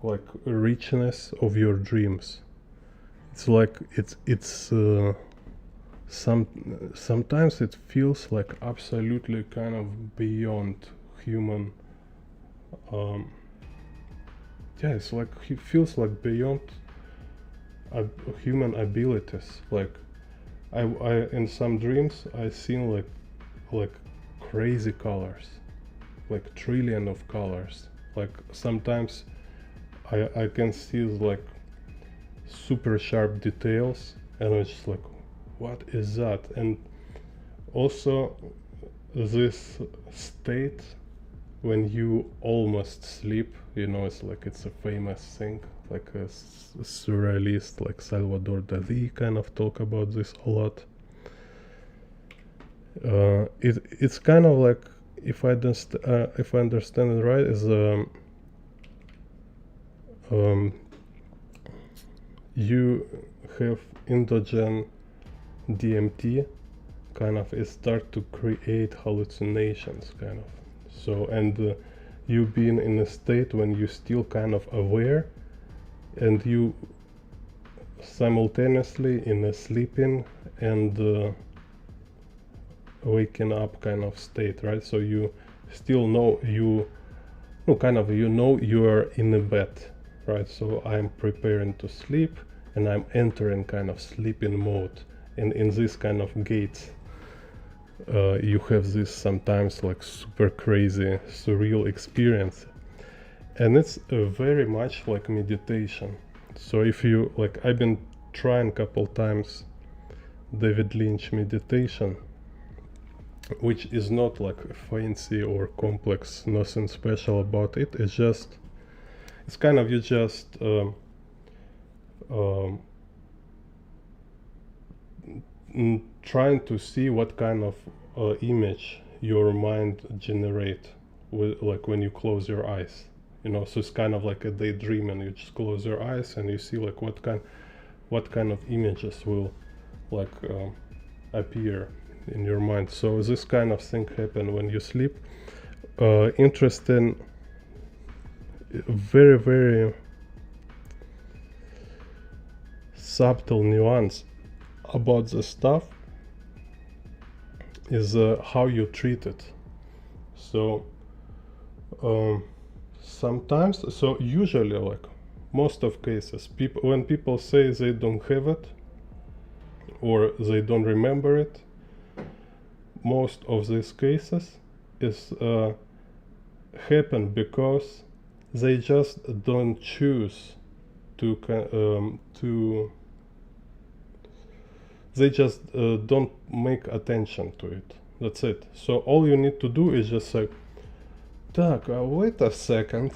like richness of your dreams? It's like it's sometimes it feels like absolutely kind of beyond human. Yeah, it's like it feels like beyond human abilities. Like I in some dreams I seen like crazy colors, like trillion of colors. Like sometimes I can see like super sharp details, and it's just like, what is that? And also this state when you almost sleep, you know, it's like it's a famous thing, like a surrealist like Salvador Dali kind of talk about this a lot. It's kind of like, if I understand it right, is you have endogen DMT, kind of, it start to create hallucinations, kind of. So, and you being in a state when you still kind of aware, and you simultaneously in a sleeping and waking up kind of state, right? So you still know you are in a bed, right? So I'm preparing to sleep and I'm entering kind of sleeping mode, and in this kind of gates you have this sometimes like super crazy surreal experience, and it's very much like meditation. So if you like, I've been trying a couple times David Lynch meditation, which is not like fancy or complex, nothing special about it. It's kind of, you just trying to see what kind of image your mind generate with, like when you close your eyes, you know. So it's kind of like a daydream, and you just close your eyes and you see like what kind of images will like appear in your mind. So this kind of thing happen when you sleep. Interesting, very, very subtle nuance about the stuff is how you treat it. So sometimes, so usually, like most of cases, when people say they don't have it or they don't remember it, most of these cases is happen because they just don't choose to they just don't make attention to it. That's it. So all you need to do is just say, "Так, wait a second.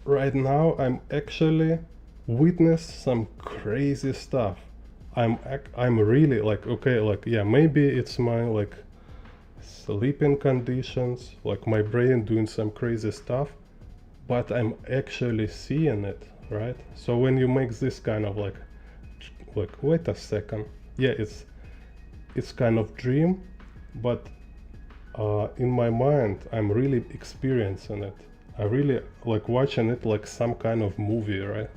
Right now I'm actually witness some crazy stuff. I'm really like, okay, like, yeah, maybe it's my like sleeping conditions, like my brain doing some crazy stuff, but I'm actually seeing it, right?" So when you make this kind of like wait a second, yeah, it's kind of dream, but in my mind I'm really experiencing it. I really like watching it like some kind of movie, right?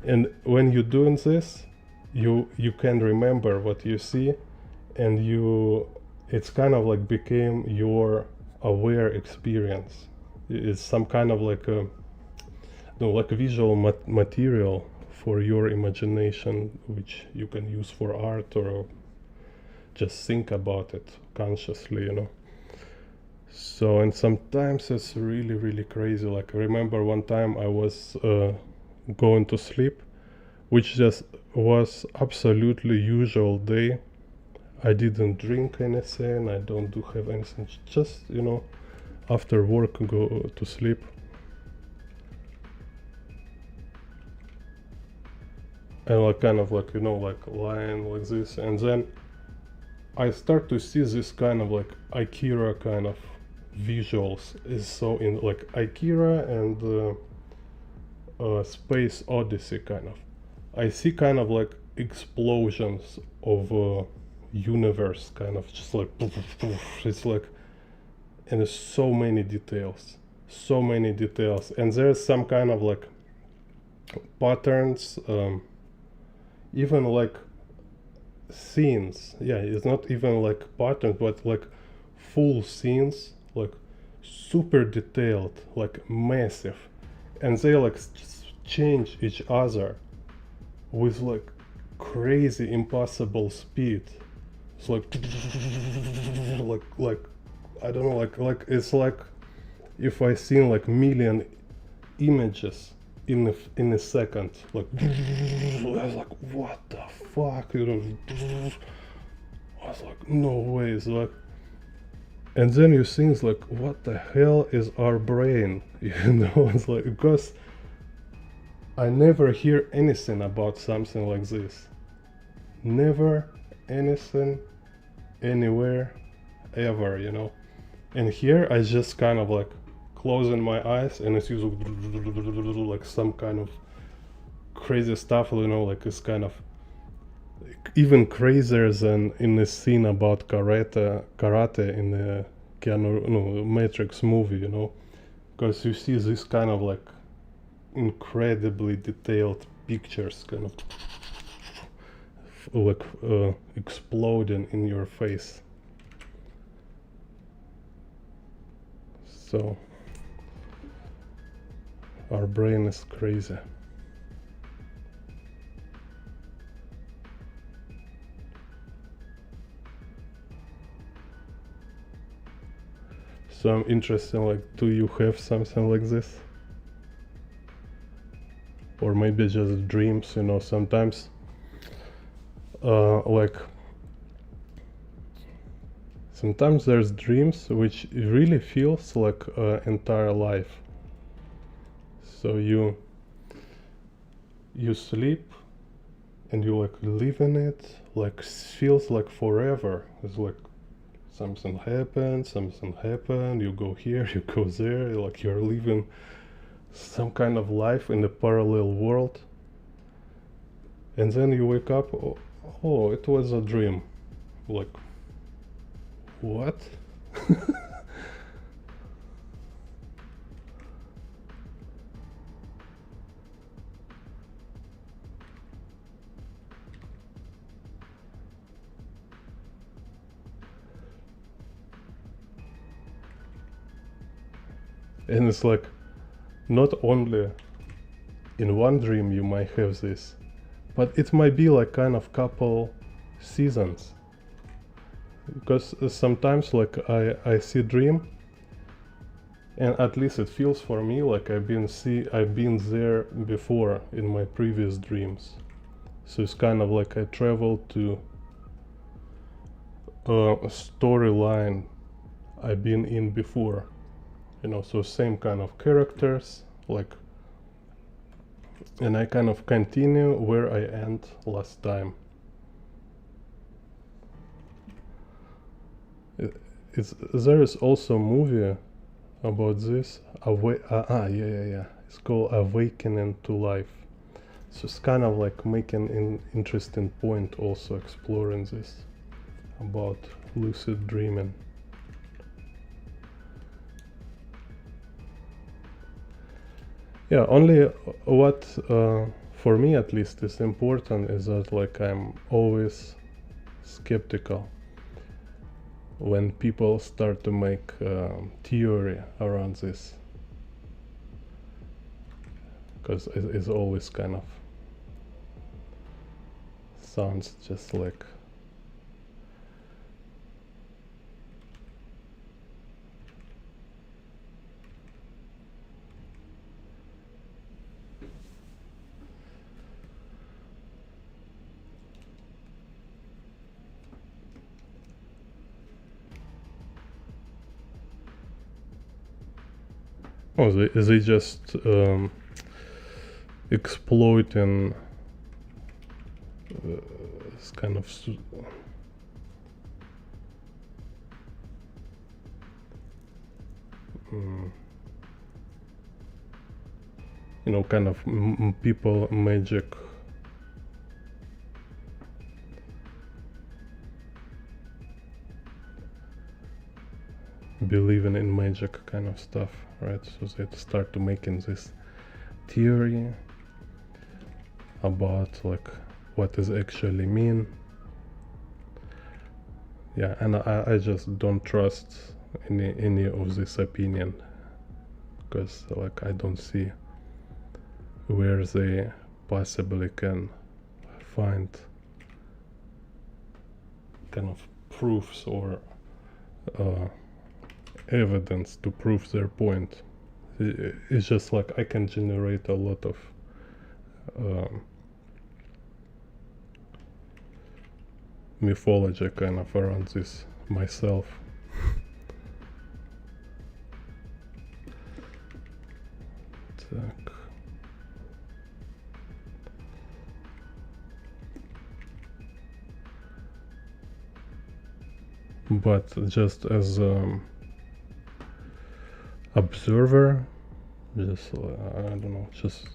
And when you're doing this, you can remember what you see, and it's kind of like became your aware experience. It's some kind of like a like a visual material for your imagination, which you can use for art or just think about it consciously, you know. So, and sometimes it's really, really crazy. Like I remember one time I was going to sleep, which just was absolutely usual day. I didn't drink anything, I don't have anything, just, you know, after work go to sleep. And like kind of like, you know, like lying like this, and then I start to see this kind of like Akira kind of visuals. Is so in like Akira and Space Odyssey kind of. I see kind of like explosions of universe, kind of just like it's like, and there's so many details, and there's some kind of like patterns, even like scenes. Yeah, it's not even like patterns, but like full scenes, like super detailed, like massive, and they like change each other with like crazy impossible speed. It's like like I don't know, like it's like if I seen like million images in a second, like I was like, what the fuck, you know. I was like, no way. It's like, And then you think like, what the hell is our brain? You know, it's like, because I never hear anything about something like this. Never anything, anywhere, ever, you know. And here I just kind of like closing my eyes and it's usually like some kind of crazy stuff, you know, like it's kind of even crazier than in the scene about karate in the Keanu, no, Matrix movie, you know, because you see this kind of like incredibly detailed pictures kind of like exploding in your face. So our brain is crazy. So I'm interested, like, do you have something like this? Or maybe just dreams, you know, sometimes like sometimes there's dreams which really feels like entire life. So you sleep and you like live in it, like feels like forever. It's like something happened, you go here, you go there, like you're living some kind of life in a parallel world. And then you wake up, oh, it was a dream. Like, what? And it's like, not only in one dream you might have this, but it might be like kind of couple seasons. Because sometimes like I see dream, and at least it feels for me like I've been there before in my previous dreams. So it's kind of like I traveled to a storyline I've been in before, you know, so same kind of characters, like, and I kind of continue where I end last time. There is also a movie about this. Yeah. It's called Awakening to Life. So it's kind of like making an interesting point, also exploring this about lucid dreaming. Yeah, only what for me at least is important is that like I'm always skeptical when people start to make theory around this, because it's always kind of sounds just like they just exploiting this kind of you know, kind of people magic. Believing in magic kind of stuff, right? So they start to making this theory about like what does actually mean. Yeah, and I just don't trust any of this opinion, because like I don't see where they possibly can find kind of proofs or evidence to prove their point. It's just like I can generate a lot of mythology kind of around this myself. Так. But just as observer, just I don't know, just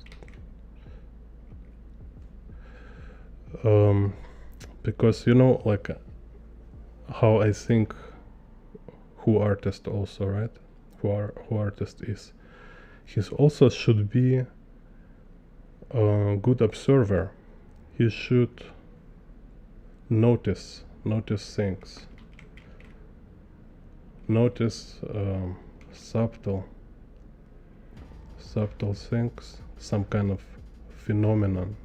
because you know, like how I think who artist also, right? Who artist is. He also should be a good observer. He should notice things, notice subtle things, some kind of phenomenon.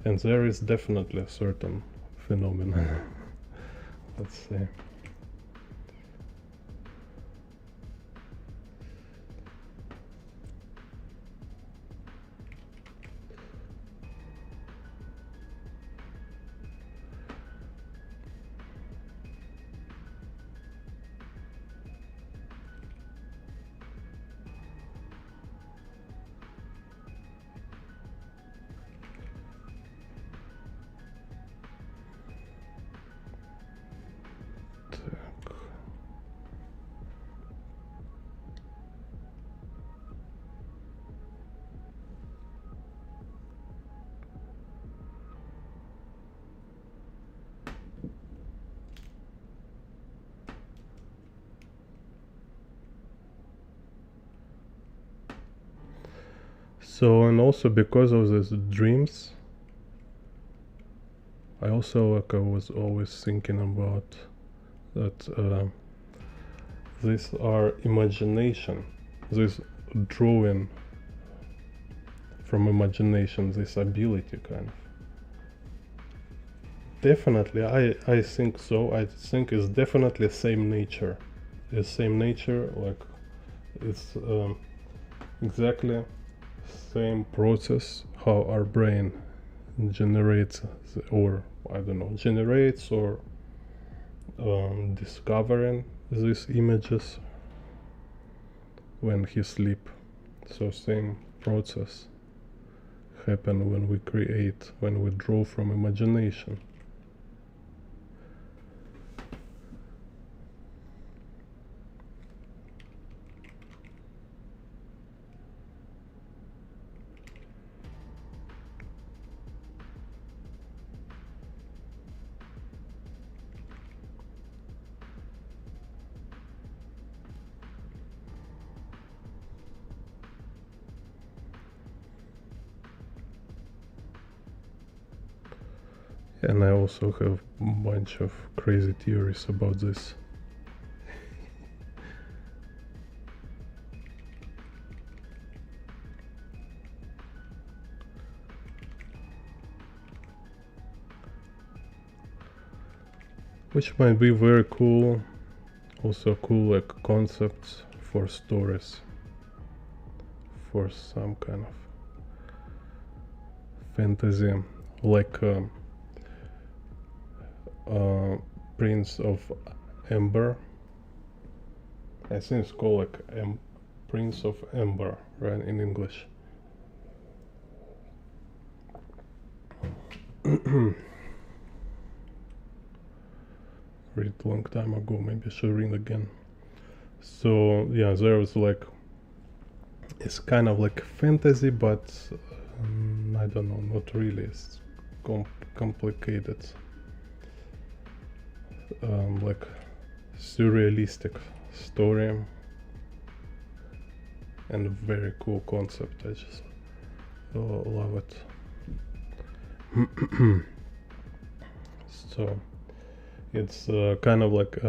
And there is definitely a certain phenomenon. Let's say. So, and also because of these dreams, I also like I was always thinking about that these are imagination, this drawing from imagination, this ability kind of. Definitely, I think so. I think it's definitely same nature. It's same nature, like it's exactly same process how our brain generates or I don't know generates or discovering these images when he sleep. So same process happen when we create, when we draw from imagination. And I also have a bunch of crazy theories about this. Which might be very cool, also cool like concepts for stories, for some kind of fantasy, like Prince of Ember. I think it's called like Prince of Ember, right, in English. Read a long time ago, maybe I should read again. So yeah, there was like, it's kind of like fantasy, but I don't know, not really. It's complicated, like surrealistic story and a very cool concept. I just love it. So it's kind of like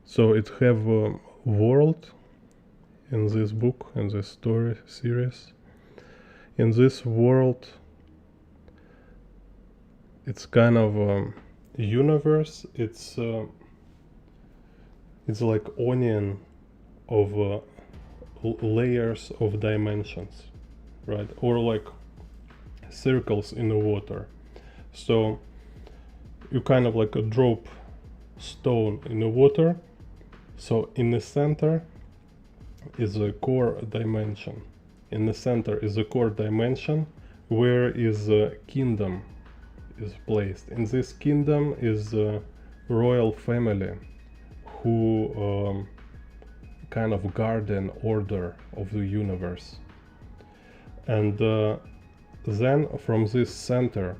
so it have a world in this book, in this story series. In this world, it's kind of universe. It's like onion of layers of dimensions, right? Or like circles in the water. So you kind of like drop stone in the water. So in the center is a core dimension. In the center is a core dimension where is a kingdom is placed. In this kingdom is a royal family who kind of guardian order of the universe. And then from this center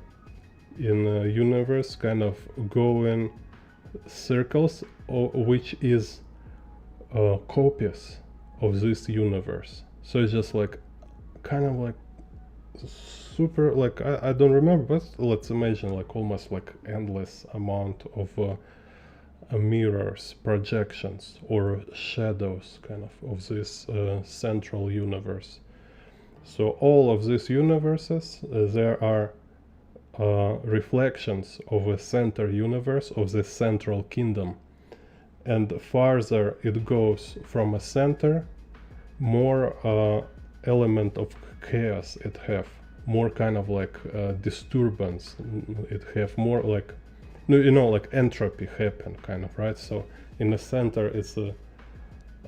in the universe kind of go in circles which is copies of this universe. So it's just like kind of like super, like I don't remember, but let's imagine like almost like endless amount of mirrors, projections or shadows kind of this central universe. So all of these universes, there are reflections of a center universe, of the central kingdom. And farther it goes from a center, more element of chaos it have, more kind of like disturbance it have, more like, you know, like entropy happen kind of, right? So in the center it's a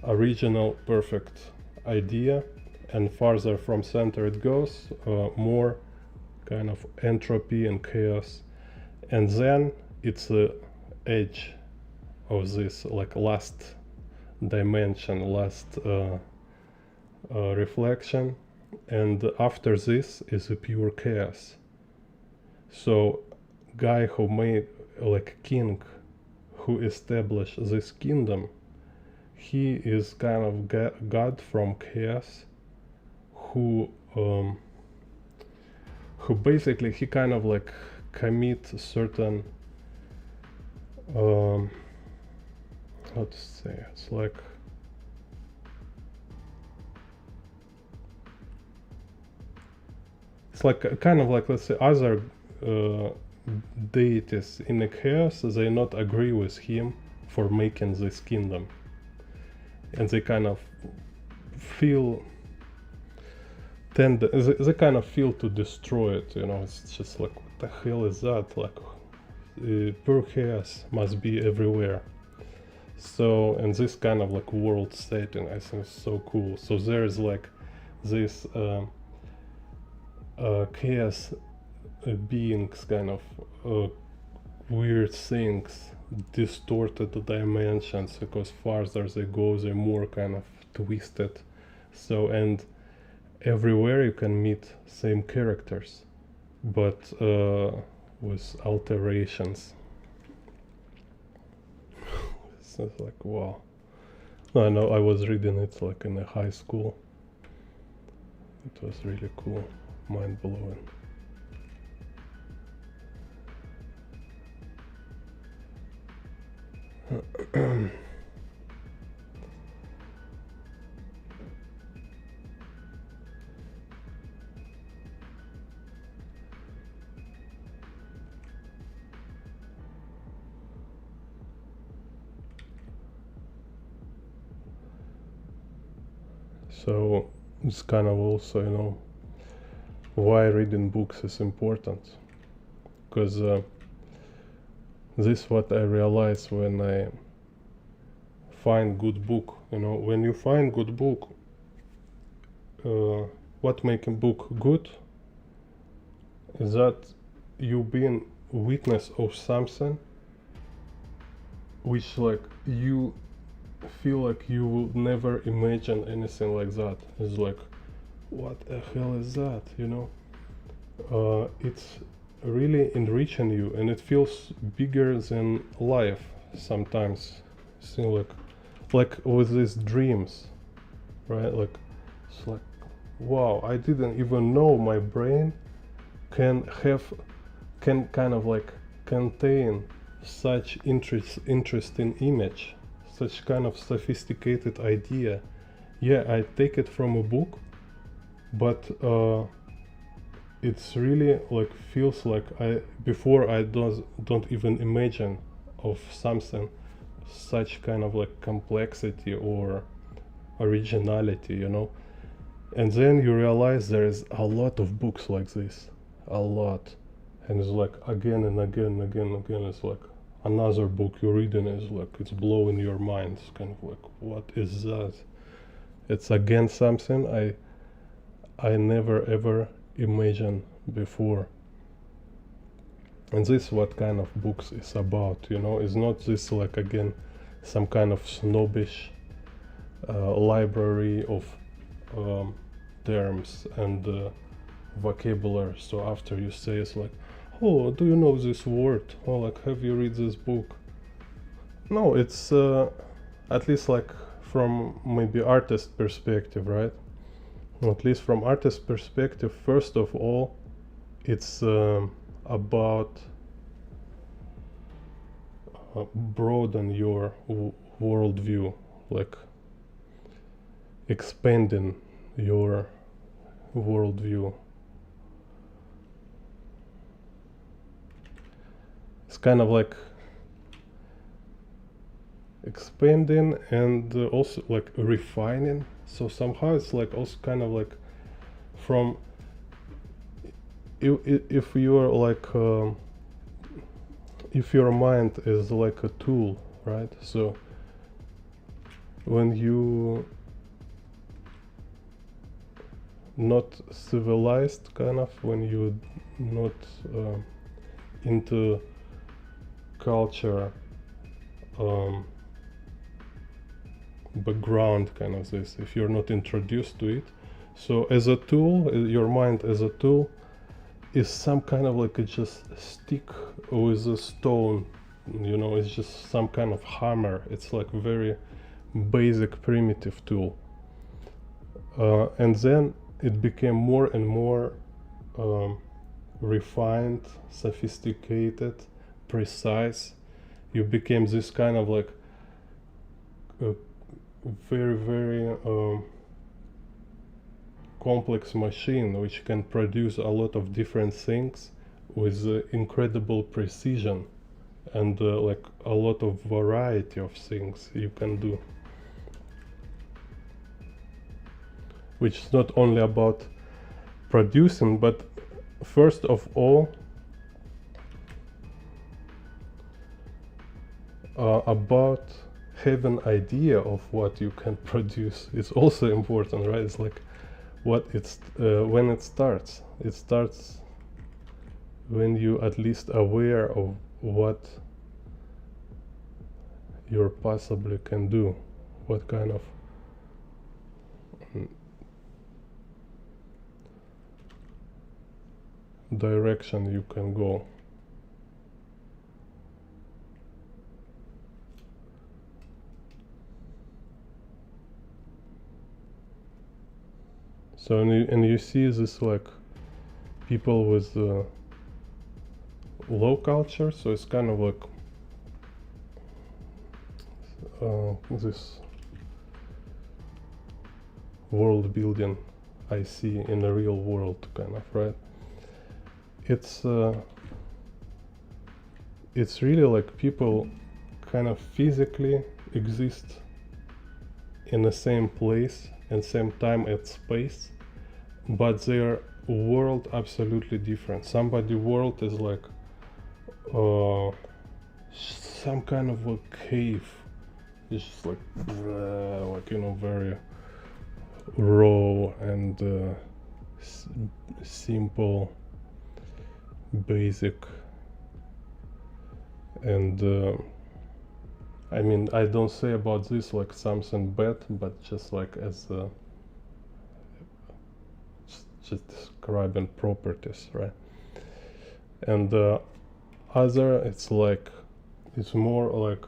original perfect idea, and farther from center it goes, more kind of entropy and chaos, and then it's the edge of this like last dimension, last reflection, and after this is a pure chaos. So guy who made like king, who established this kingdom, he is kind of god from chaos, who basically he kind of like commit certain how to say, it's like kind of like, let's say, other deities in the chaos, they not agree with him for making this kingdom, and they kind of feel they kind of feel to destroy it, you know. It's just like, what the hell is that, like pure chaos must be everywhere. So, and this kind of like world setting I think is so cool. So there is like this chaos beings, kind of weird things, distorted dimensions, because farther they go they're more kind of twisted. So, and everywhere you can meet same characters, but with alterations. So it's like, wow. I know, I was reading it like in a high school. It was really cool, mind-blowing. So it's kind of also, you know, why reading books is important, because this is what I realize when I find good book. You know, when you find good book, what make a book good is that you been witness of something which like you feel like you would never imagine anything like that. It's like, what the hell is that, you know? It's really enriching you, and it feels bigger than life sometimes. So like with these dreams, right? Like it's like, wow, I didn't even know my brain can kind of like contain such interesting image, such kind of sophisticated idea. Yeah, I take it from a book, but it's really like feels like before I don't even imagine of something such kind of like complexity or originality, you know. And then you realize there is a lot of books like this, a lot, and it's like again and again and again and again. It's like another book you're reading is like it's blowing your mind. It's kind of like, what is that? It's again something I never ever imagined before. And this is what kind of books is about, you know. It's not this like again some kind of snobbish library of terms and vocabulary. So after you say it's like, oh, do you know this word? Or like, have you read this book? No, it's at least like from maybe artist perspective, right? At least from artist perspective, first of all, it's about broaden your worldview, like expanding your worldview. It's kind of like expanding and also like refining. So somehow it's like also kind of like from if you are like if your mind is like a tool, right? So when you not civilized, kind of, when you not into culture background, kind of this, if you're not introduced to it, so as a tool, your mind as a tool is some kind of like a just stick with a stone, you know. It's just some kind of hammer. It's like very basic primitive tool, and then it became more and more refined, sophisticated, precise. You became this kind of like very very complex machine which can produce a lot of different things with incredible precision and like a lot of variety of things you can do, which is not only about producing, but first of all about having an idea of what you can produce. It's also important, right? It's like what it's when it starts when you at least aware of what you possibly can do, what kind of direction you can go. So and you see this like people with low culture, so it's kind of like this world building I see in the real world, kind of, right? It's really like people kind of physically exist in the same place and same time and space, but their world absolutely different. Somebody world is like some kind of a cave. It's just like you know, very raw and simple, basic, and I mean, I don't say about this like something bad, but just like as just describing properties, right? And other, it's like it's more like,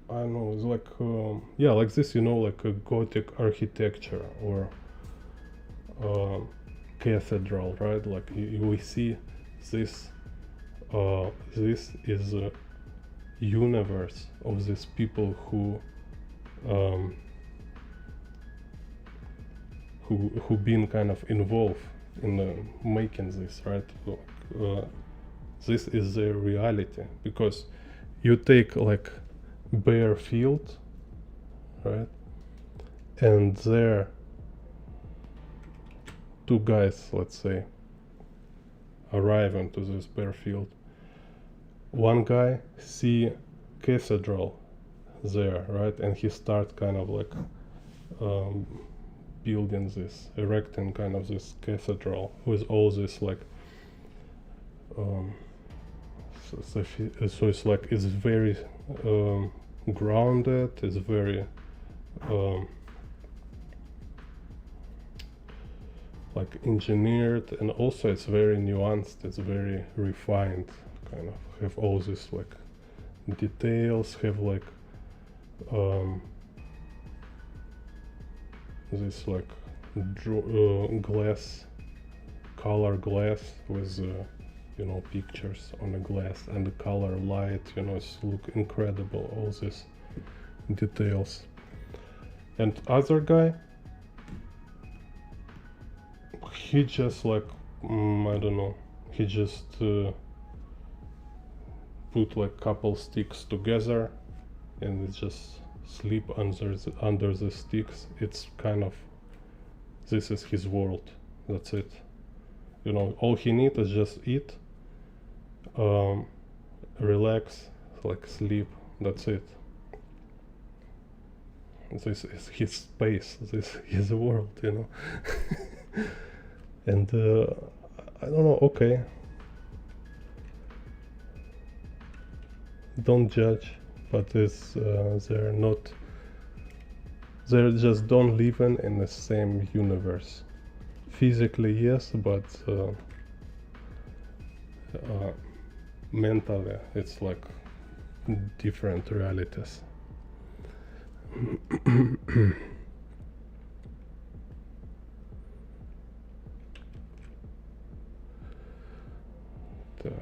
I don't know, it's like yeah, like this, you know, like a Gothic architecture or cathedral, right? Like we see this this is a universe of these people who been kind of involved in making this, right? This is their reality, because you take like bare field, right, and there two guys, let's say, arriving to this bare field, one guy see cathedral there, right? And he start kind of like building this, erecting kind of this cathedral with all this like so it's like it's very grounded, it's very like engineered, and also it's very nuanced, it's very refined, kind of have all this like details, have like this like glass, color glass with you know, pictures on the glass and the color light, you know, it's look incredible, all these details. And other guy, he just like I don't know, he just put like couple sticks together and it just sleep under the sticks. It's kind of, this is his world, that's it. You know, all he needs is just eat, relax, like sleep, that's it. This is his space, this is his world, you know. And I don't know, okay, don't judge, but it's they're not, they just don't live in the same universe. Physically yes, but mentally it's like different realities. Так.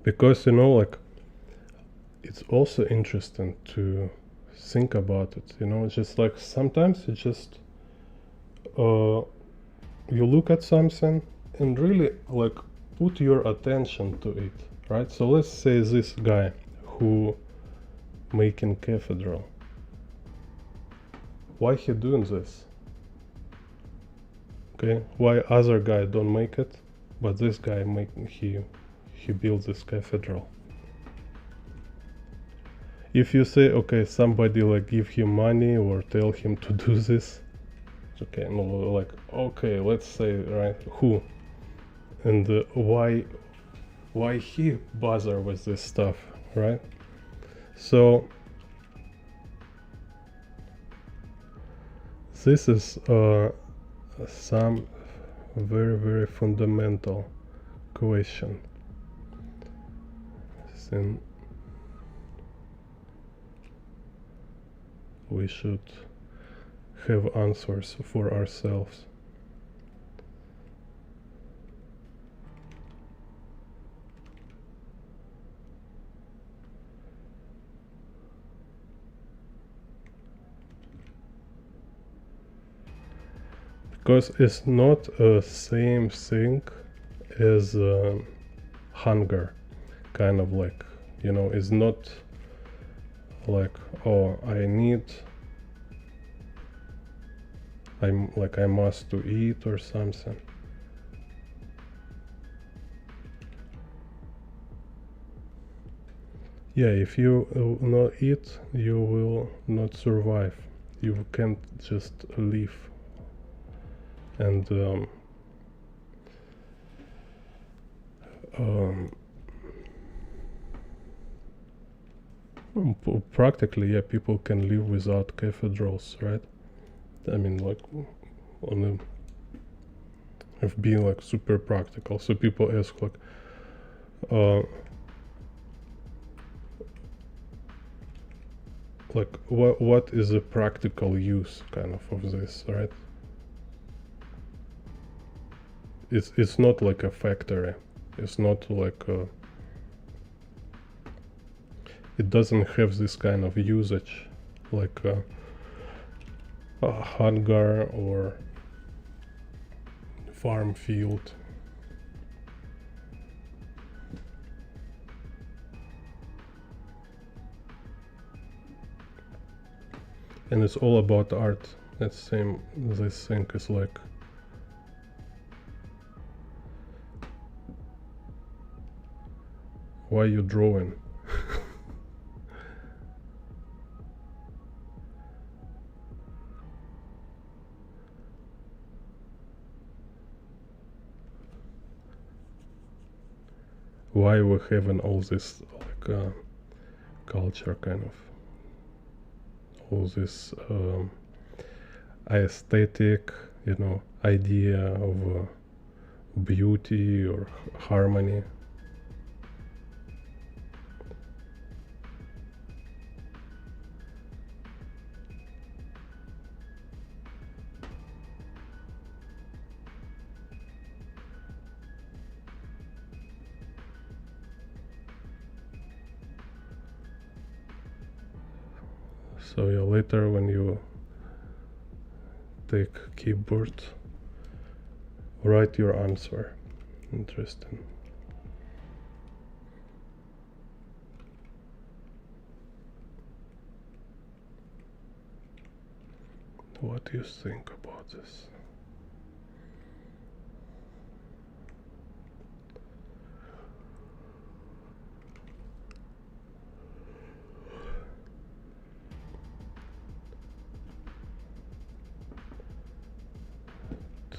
Because, you know, like, it's also interesting to think about it, you know, just like sometimes you just you look at something and really like put your attention to it, right? So let's say this guy who making cathedral, why he doing this? Okay, why other guy don't make it, but this guy make, he builds this cathedral. If you say, okay, somebody like give him money or tell him to do this, okay, no, like, okay, let's say, right, who and why he bother with this stuff, right? So this is some very fundamental question. Then we should have answers for ourselves. Because it's not the same thing as hunger, kind of like, you know, it's not like, oh, I must to eat or something. Yeah, if you not eat, you will not survive. You can't just live. And practically, yeah, people can live without cathedrals, right? I mean, like, on a, of being like super practical. So people ask like, what is the practical use kind of this, right? It's not like a factory. It's not like it doesn't have this kind of usage like a hangar or farm field. and it's all about art. That's same. This thing is like why you drawing? Why we having all this like culture kind of all this aesthetic, you know, idea of beauty or harmony. So yeah, later when you take keyboard, write your answer. Interesting. What do you think about this?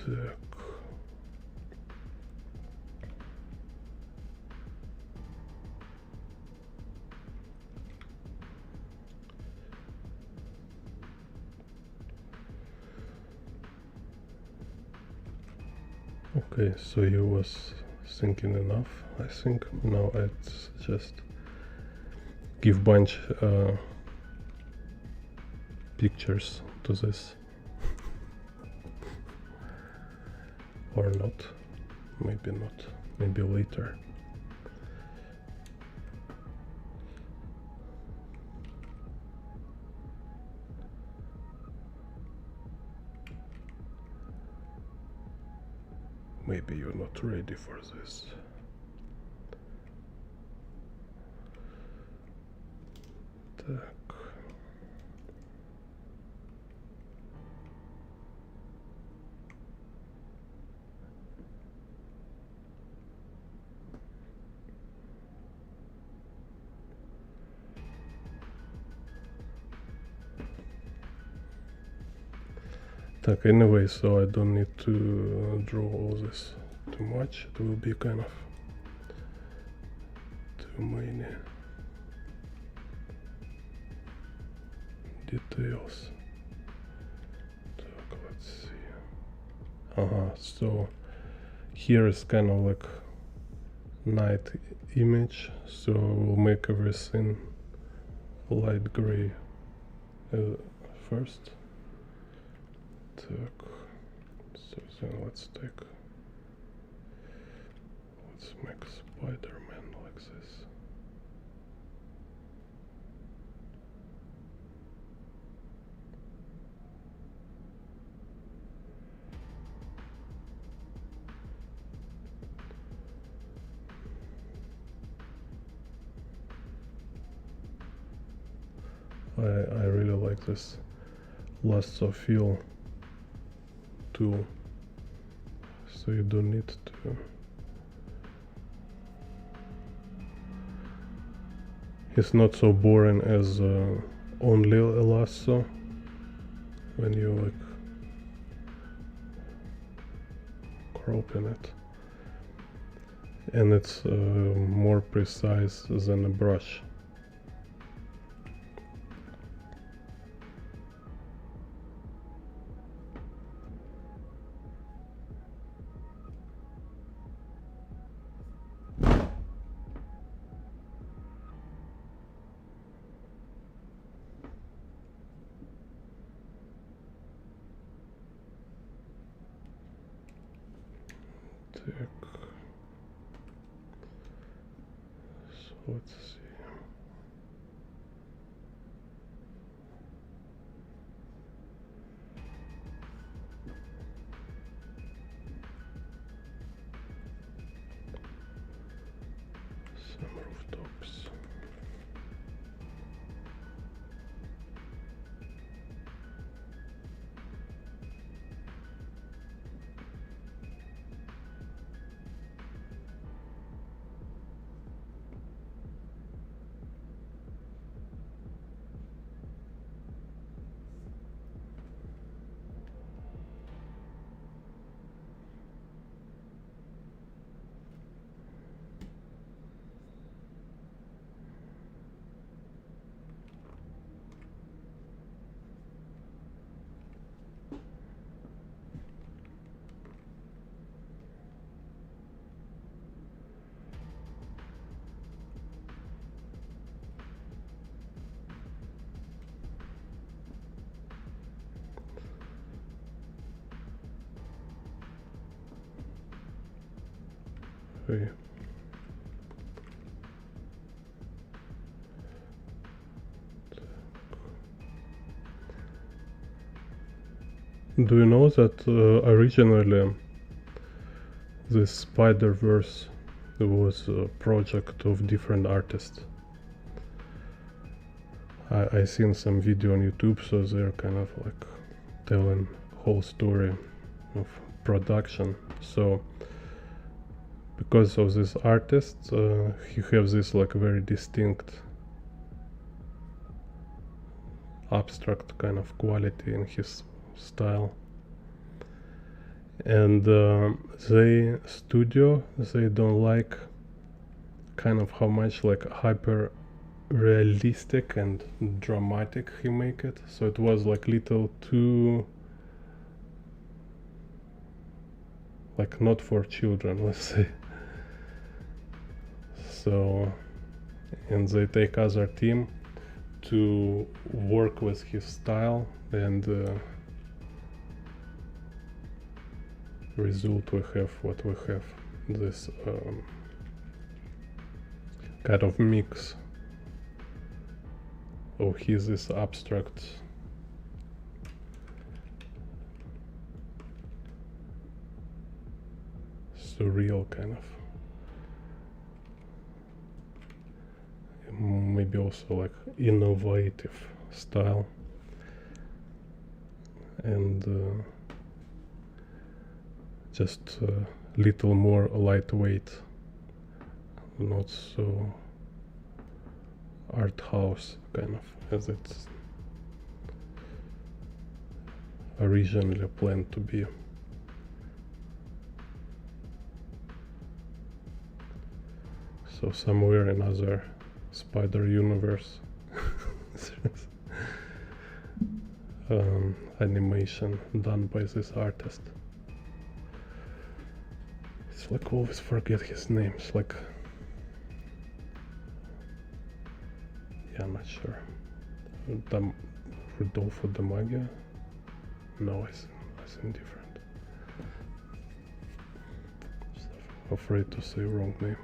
Так. Okay, so you was thinking enough. I think now it's just give bunch pictures to this or not, maybe not, maybe later. Maybe you're not ready for this. Так. Так, anyway, so I don't need to draw all this too much. It will be kind of too many details. Так, let's see. So here is kind of like night image, so we'll make everything light gray first. Так, so then let's make Spider-Man like this. I really like this lasso fill tool, so you don't need to. It's not so boring as only a lasso when you like cropping it, and it's more precise than a brush. Так. So let's see. Some rooftops. Hey. Do you know that originally this Spider-Verse was a project of different artists? I seen some video on YouTube, so they're kind of like telling whole story of production. So because of this artist, he has this like very distinct abstract kind of quality in his style. And they studio, they don't like kind of how much like hyper realistic and dramatic he make it. So it was like little too like not for children, let's say. So, and they take other team to work with his style, and result we have what we have, this kind of mix of his this abstract surreal kind of, maybe also like innovative style, and just a little more lightweight, not so art house kind of as it's originally planned to be. So somewhere in other Spider universe animation done by this artist. It's like always forget his name. It's like, yeah, I'm not sure. Rodolfo de Magia? No, I think different. Just afraid to say wrong name.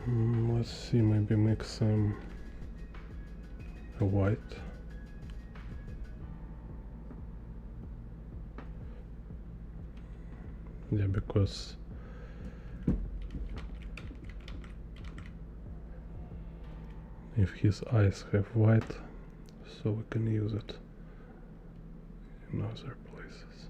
Let's see, maybe make some a white. Yeah, because if his eyes have white, so we can use it in other places.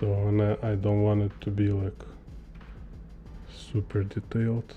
So, and I don't want it to be like super detailed.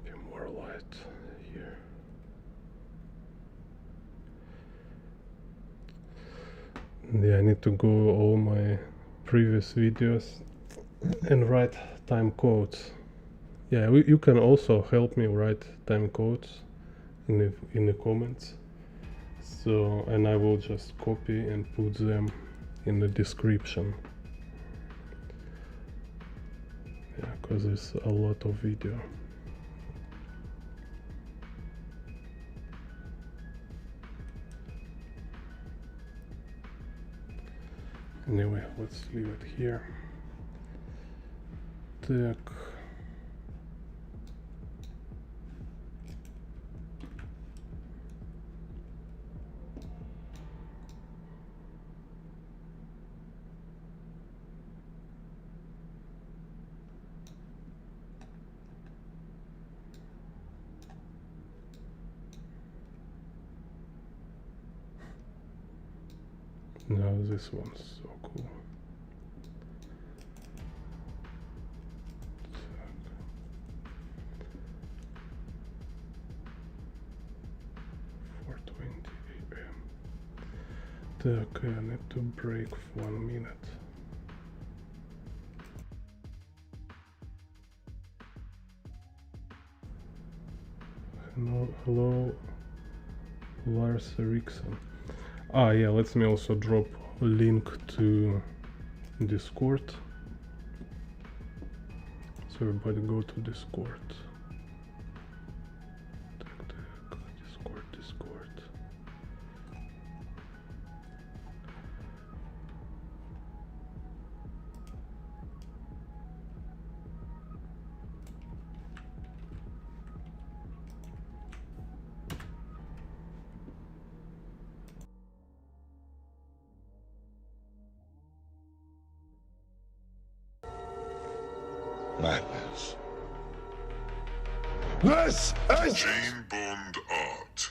Be more light here. Yeah, I need to go all my previous videos and write time codes. Yeah, you can also help me write time codes in the comments. So, and I will just copy and put them in the description. Yeah, because there's a lot of video. Anyway, let's leave it here. Так. Now this one's so cool. Так, I need to break for 1 minute. Hello, Lars Eriksen. Yeah, let me also drop a link to Discord. So everybody go to Discord. Discord. Madness. This is Jane Bond art.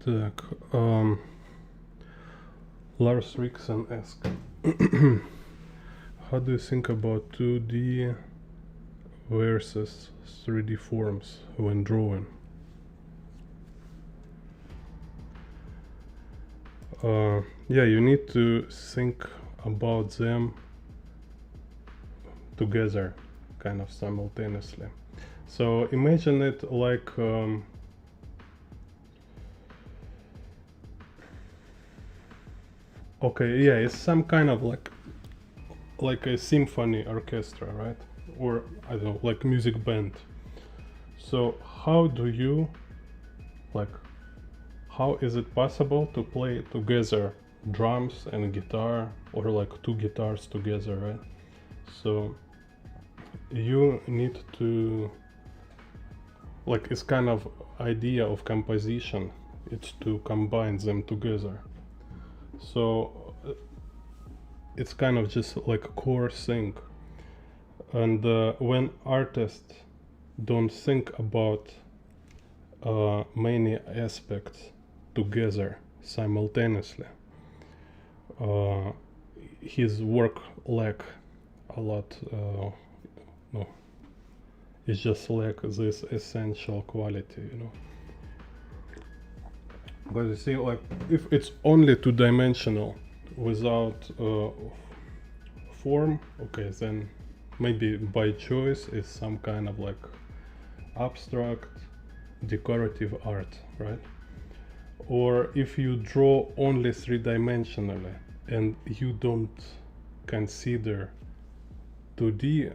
Так, Lars Eriksen asks, how do you think about 2D versus 3D forms when drawing? Yeah, you need to think about them together, kind of simultaneously. So imagine it like okay, yeah, it's some kind of like a symphony orchestra, right? Or I don't know, like music band. So how do you like how is it possible to play together drums and guitar, or like two guitars together, right? So you need to like it's kind of idea of composition, it's to combine them together. So it's kind of just like a core thing. And when artists don't think about many aspects together simultaneously, his work lack a lot. No, It's just like this essential quality, you know. But you see, like, if it's only two-dimensional without form, okay, then maybe by choice is some kind of like abstract decorative art, right? Or if you draw only three-dimensionally and you don't consider 2D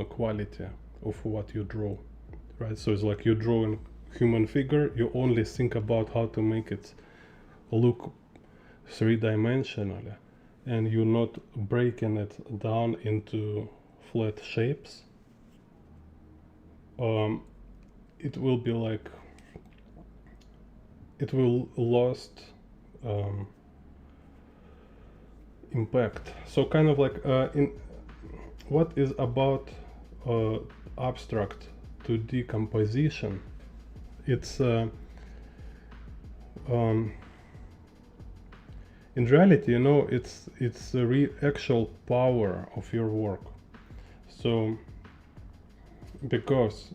quality of what you draw, right? So it's like you draw a human figure, you only think about how to make it look three-dimensionally, and you're not breaking it down into flat shapes. It will be like, it will lost impact. So kind of like in what is about abstract to decomposition, it's in reality, you know, it's the actual power of your work. So because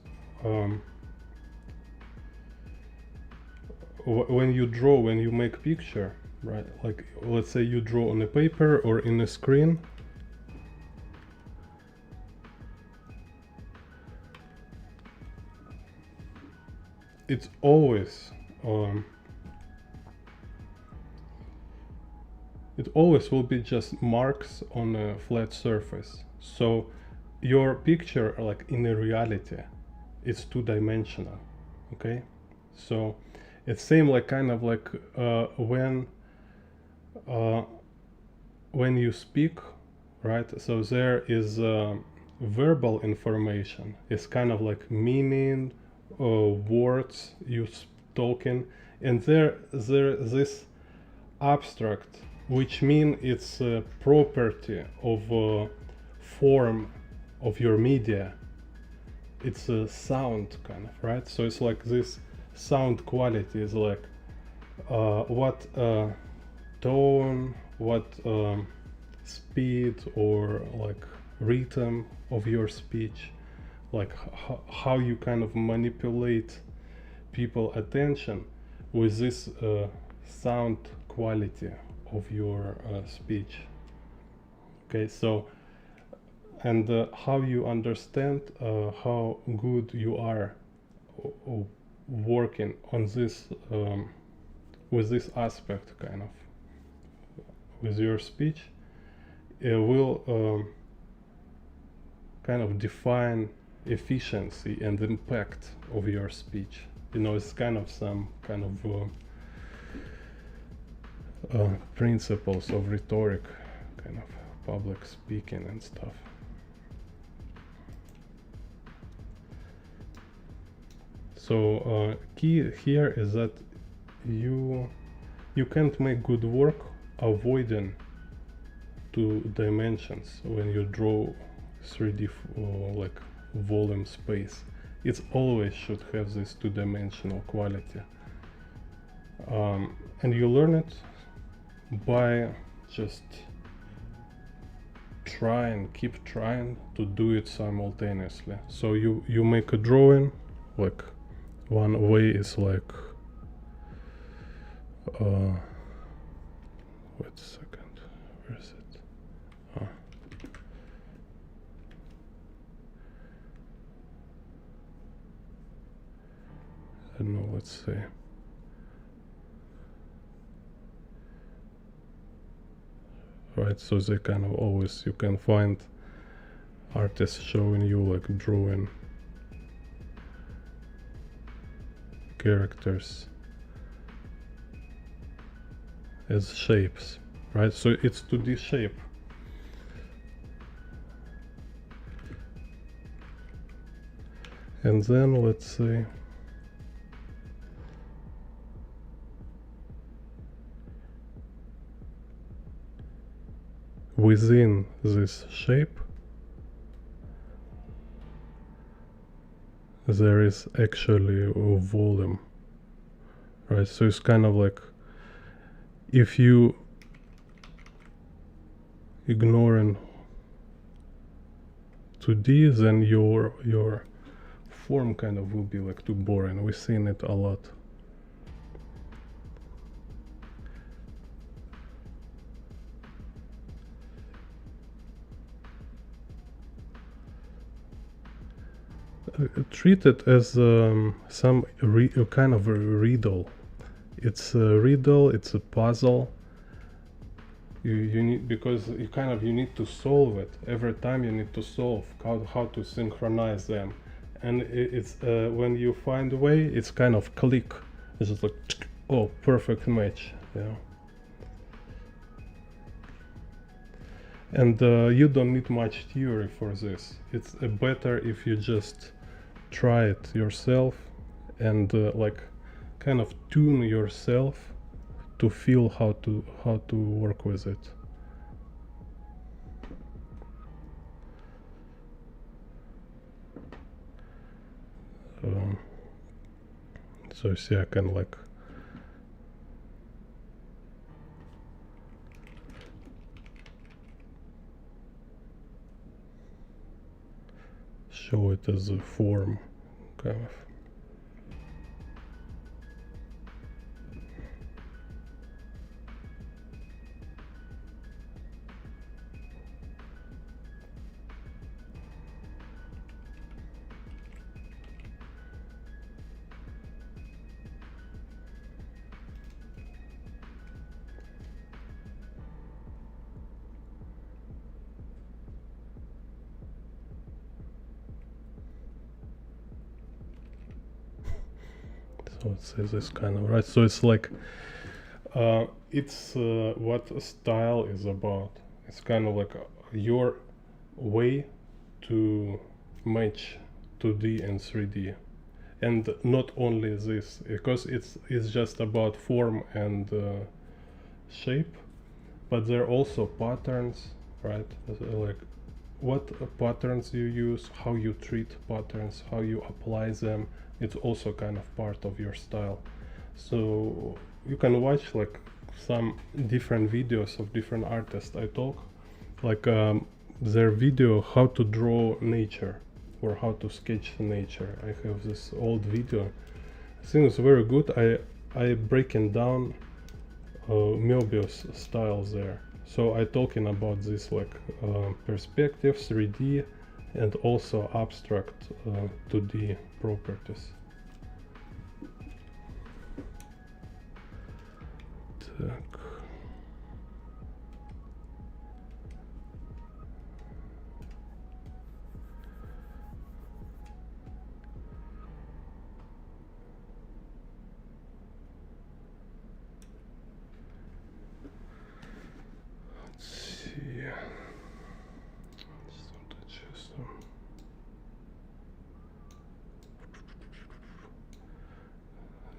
when you draw, when you make picture, right, like let's say you draw on a paper or in a screen, it's always it always will be just marks on a flat surface. So your picture, like in a reality, it's two-dimensional. Okay, so it's same like kind of like when you speak, right? So there is verbal information. It's kind of like meaning, words you talking, and there this abstract, which mean it's a property of form of your media. It's a sound kind of, right? So it's like this sound quality is like what tone, what speed or like rhythm of your speech, like how you kind of manipulate people attention with this sound quality of your speech. Okay, so and how you understand how good you are working on this with this aspect kind of with your speech, it will kind of define efficiency and impact of your speech. You know, it's kind of some kind of principles of rhetoric, kind of public speaking and stuff. So key here is that you can't make good work avoiding two dimensions when you draw 3D like volume space. It always should have this two-dimensional quality, and you learn it by just keep trying to do it simultaneously. So you make a drawing, like one way is like wait a second, where is it? I don't know, let's see. Right, so they kind of always, you can find artists showing you like drawing characters as shapes, right? So it's 2D shape. And then let's say within this shape there is actually a volume, right? So it's kind of like if you ignoring 2D, then your form kind of will be like too boring. We've seen it a lot. Treat it as some kind of a riddle. It's a riddle, it's a puzzle. You need, because you need to solve it every time. You need to solve how to synchronize them, and it's when you find a way, it's kind of click. It's just like, oh, perfect match, yeah. And you don't need much theory for this. It's better if you just try it yourself and like kind of tune yourself to feel how to work with it. So see, I can like show it as a form, kind of. So it says this kind of, right? So it's like it's what style is about. It's kind of like your way to match 2D and 3D, and not only this, because it's just about form and shape, but there are also patterns, right? Like what patterns you use, how you treat patterns, how you apply them. It's also kind of part of your style. So you can watch like some different videos of different artists. I talk like their video how to draw nature or how to sketch nature. I have this old video. I think it's very good. I breaking down Möbius styles there. So I talking about this like perspective, 3D, and also abstract 2D properties. Так. Let's see.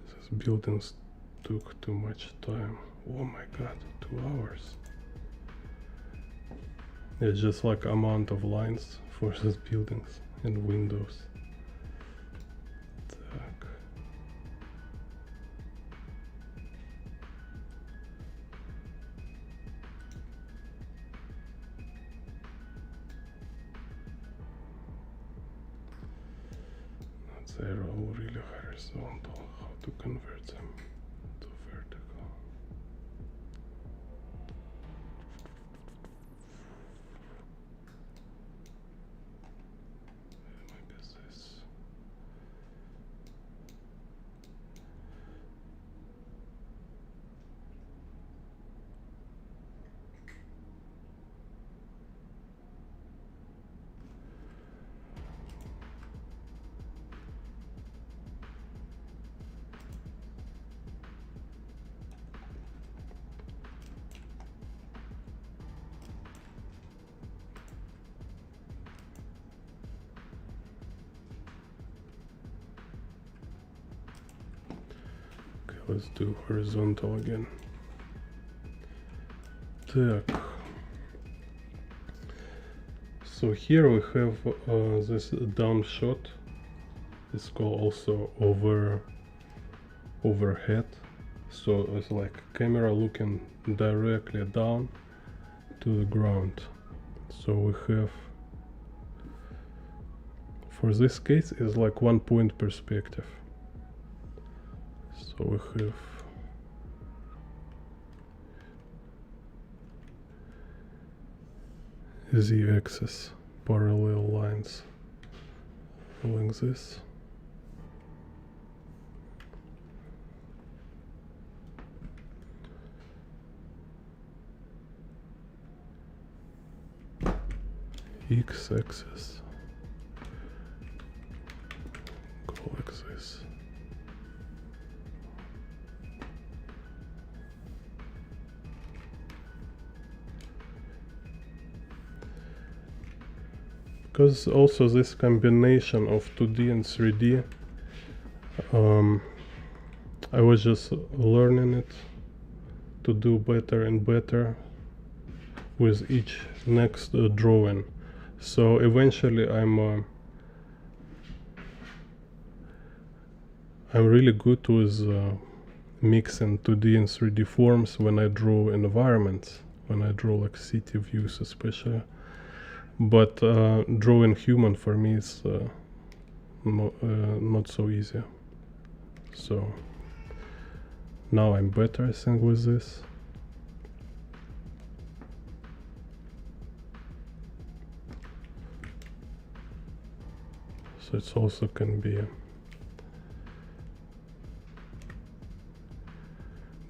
These buildings took too much time. Oh my god, 2 hours. It's just like amount of lines for these buildings and windows. Так. They're all really horizontal. How to convert them to vertical? Maybe this. Let's do horizontal again. Так. So here we have this down shot. It's called also overhead. So it's like camera looking directly down to the ground. So we have, for this case is like 1 point perspective. So we have z-axis parallel lines like this. X-axis go like this. Because also this combination of 2D and 3D, I was just learning it to do better and better with each next drawing. So eventually I'm really good with mixing 2D and 3D forms when I draw environments, when I draw like city views especially. But drawing human for me is not so easy. So now I'm better, I think, with this. So it also can be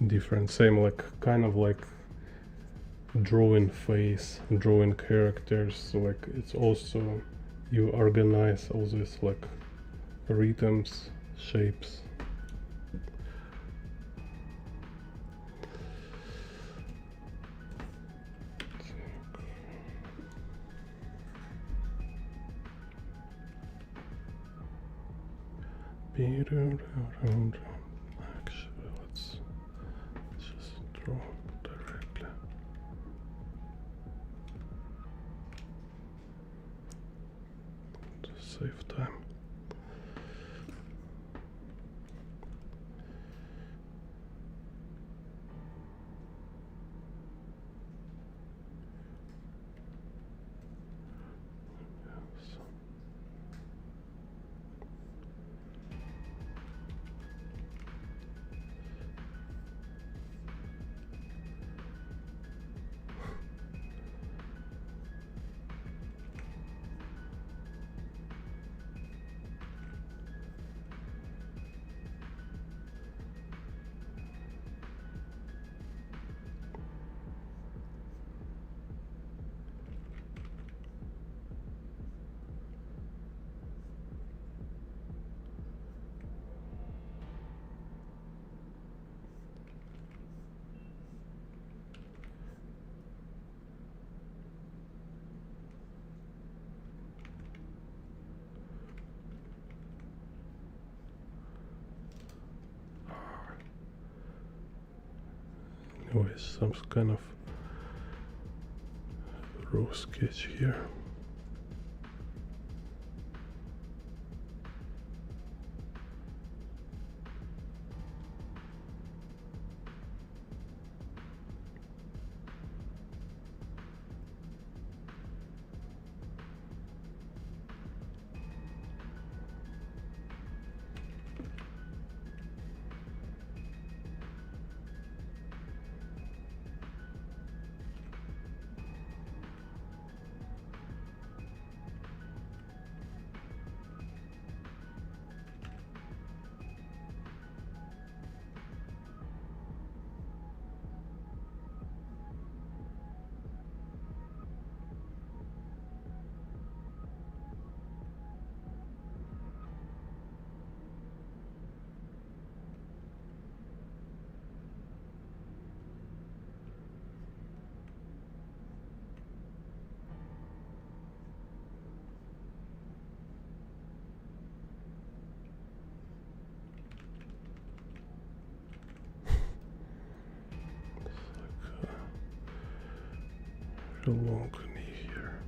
different, same like kind of like drawing face, drawing characters, like it's also you organize all this like rhythms, shapes. Actually, let's just draw directly. To save time. Anyways, some kind of raw sketch here. A long knee here.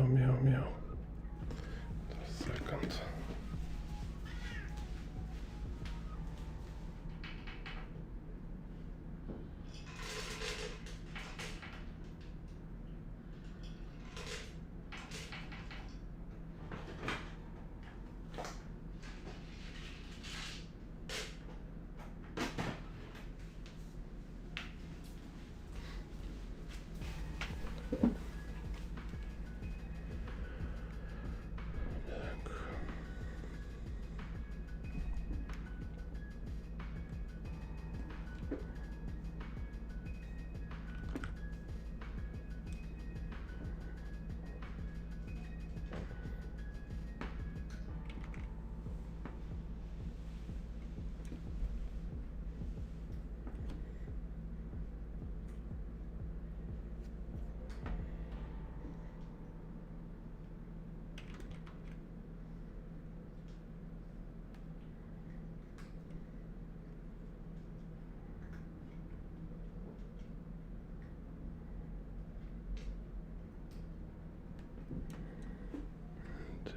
meow, meow. Second.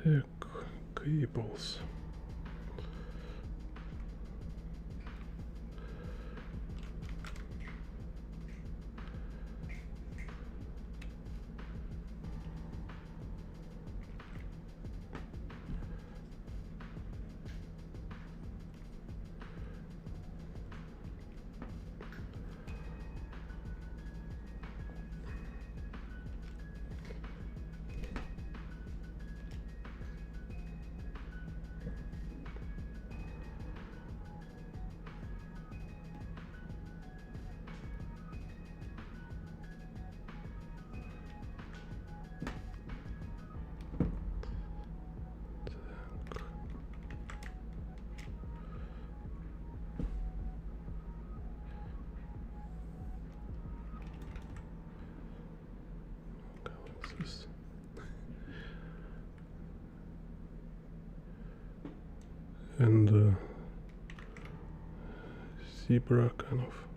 Так, cables. Galaxies. And zebra kind of.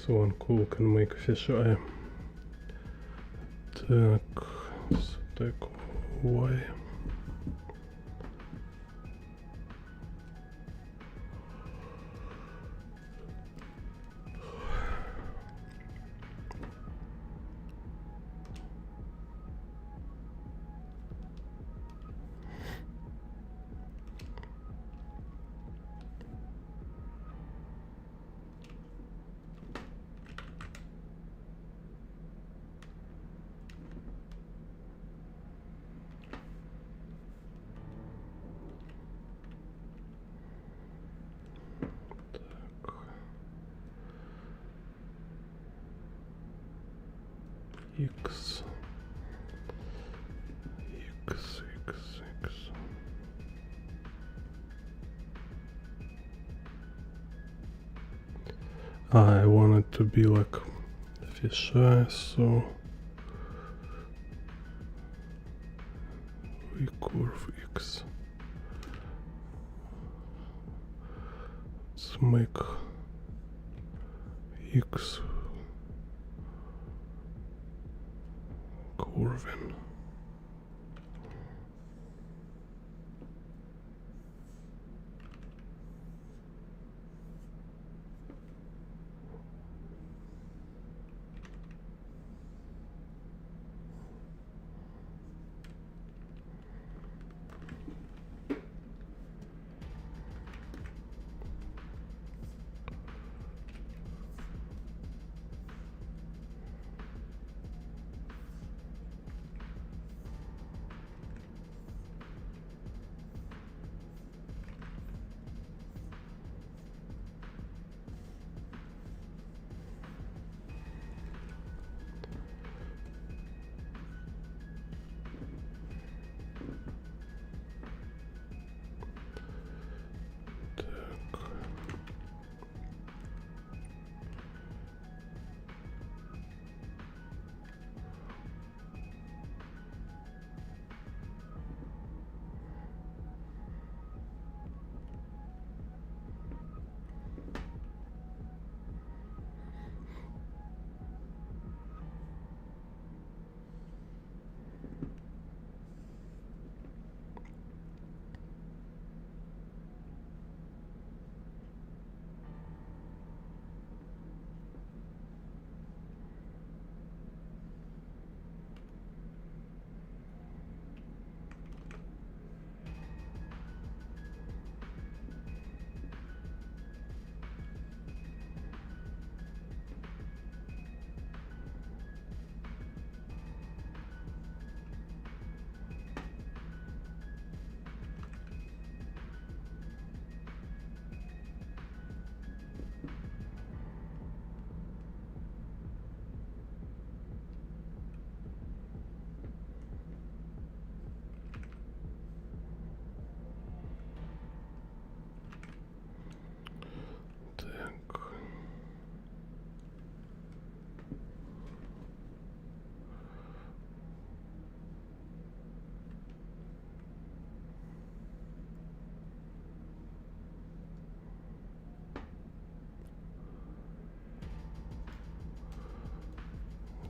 someone cool can make a fisheye. Так, stack Y. X. I want it to be like fisheye, so we curve X. Let's make X curving.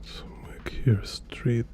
So make here street.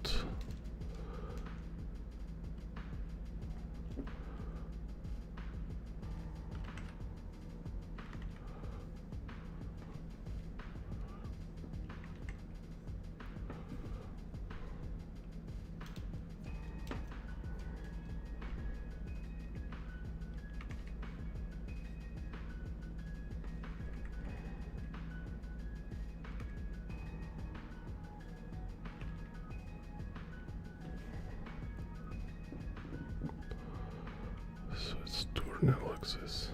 So it's turning like this.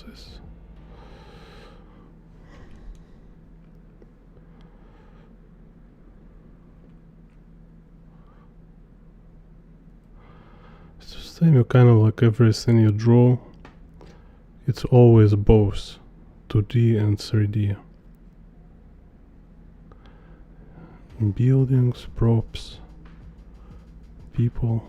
of this. It's the same, you kind of like everything you draw, it's always both 2D and 3D. Buildings, props, people.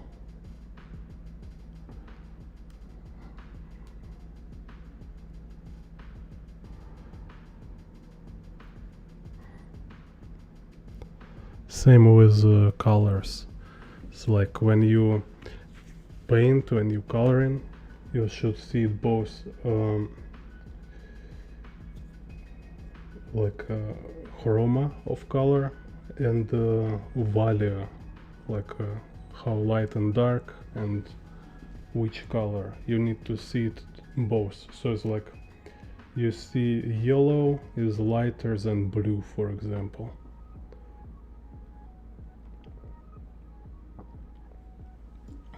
Same with colors. It's like when you paint, when you coloring, you should see both like chroma of color and value, like how light and dark and which color. You need to see it both. So it's like you see yellow is lighter than blue, for example.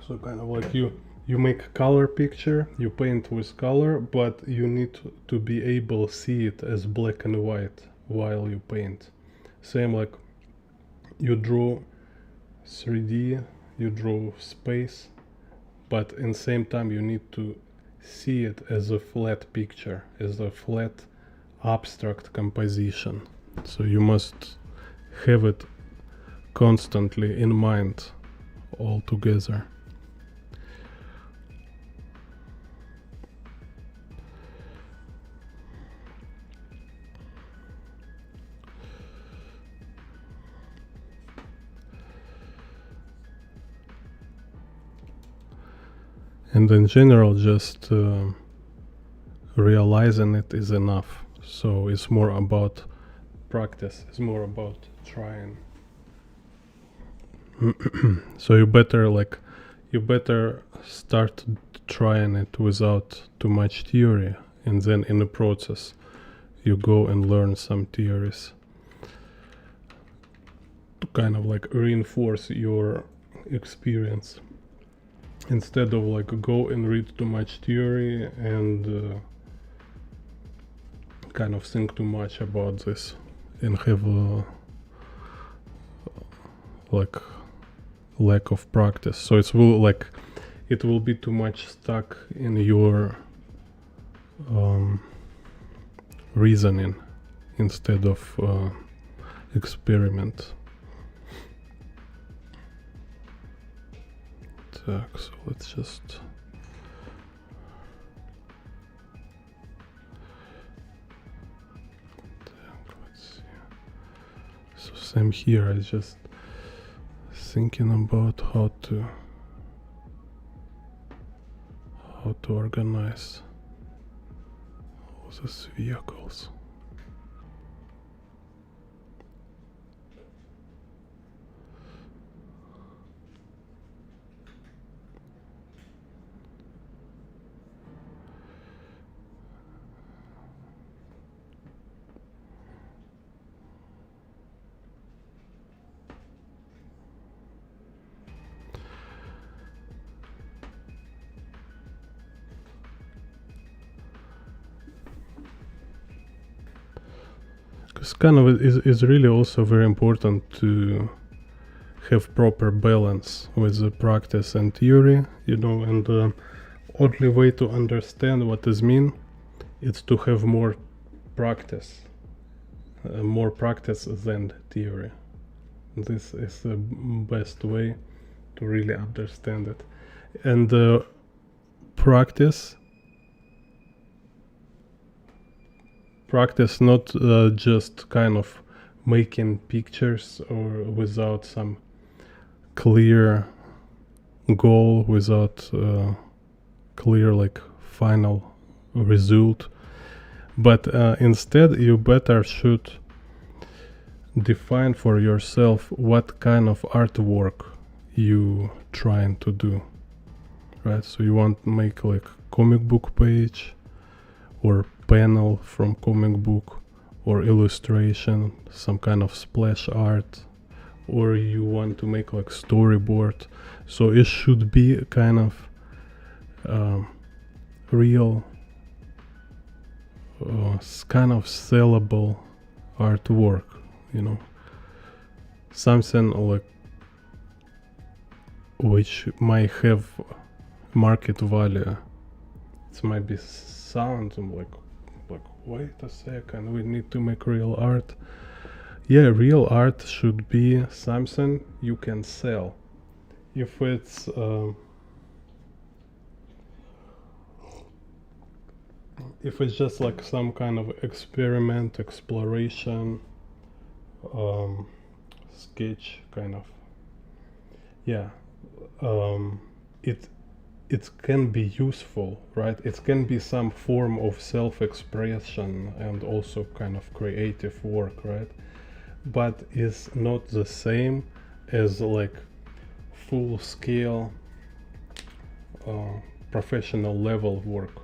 So kind of like you make a color picture, you paint with color, but you need to be able to see it as black and white while you paint. Same like you draw 3D, you draw space, but in the same time you need to see it as a flat picture, as a flat abstract composition. So you must have it constantly in mind all together. And in general, just realizing it is enough. So it's more about practice, it's more about trying. So you better start trying it without too much theory, and then in the process you go and learn some theories to kind of like reinforce your experience, instead of like go and read too much theory and kind of think too much about this and have like lack of practice. So it will be too much stuck in your reasoning instead of experiment. So let's just let's see. So same here, I just thinking about how to organize all these vehicles. It's kind of is really also very important to have proper balance with the practice and theory, and the only way to understand what this mean is to have more practice than theory. This is the best way to really understand it. And practice not just kind of making pictures or without some clear goal, without clear like final result, but instead you better should define for yourself what kind of artwork you trying to do, right? So you want to make like comic book page or panel from comic book or illustration, some kind of splash art, or you want to make like storyboard. So it should be kind of real kind of sellable artwork, you know, something like which might have market value. It might be sound like wait a second, we need to make real art. Yeah, real art should be something you can sell. If it's just like some kind of experiment, exploration, sketch kind of, yeah, it can be useful, right? It can be some form of self-expression and also kind of creative work, right? But it's not the same as like full-scale professional level work.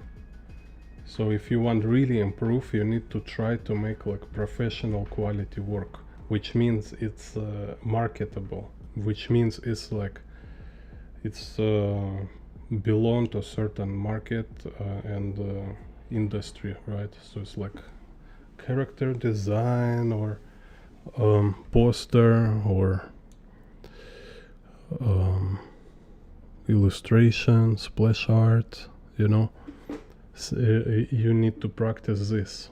So if you want really improve, you need to try to make like professional quality work, which means it's marketable, which means it's like it's belong to a certain market and industry, right? So it's like character design or poster or illustration, splash art, you know. You need to practice this.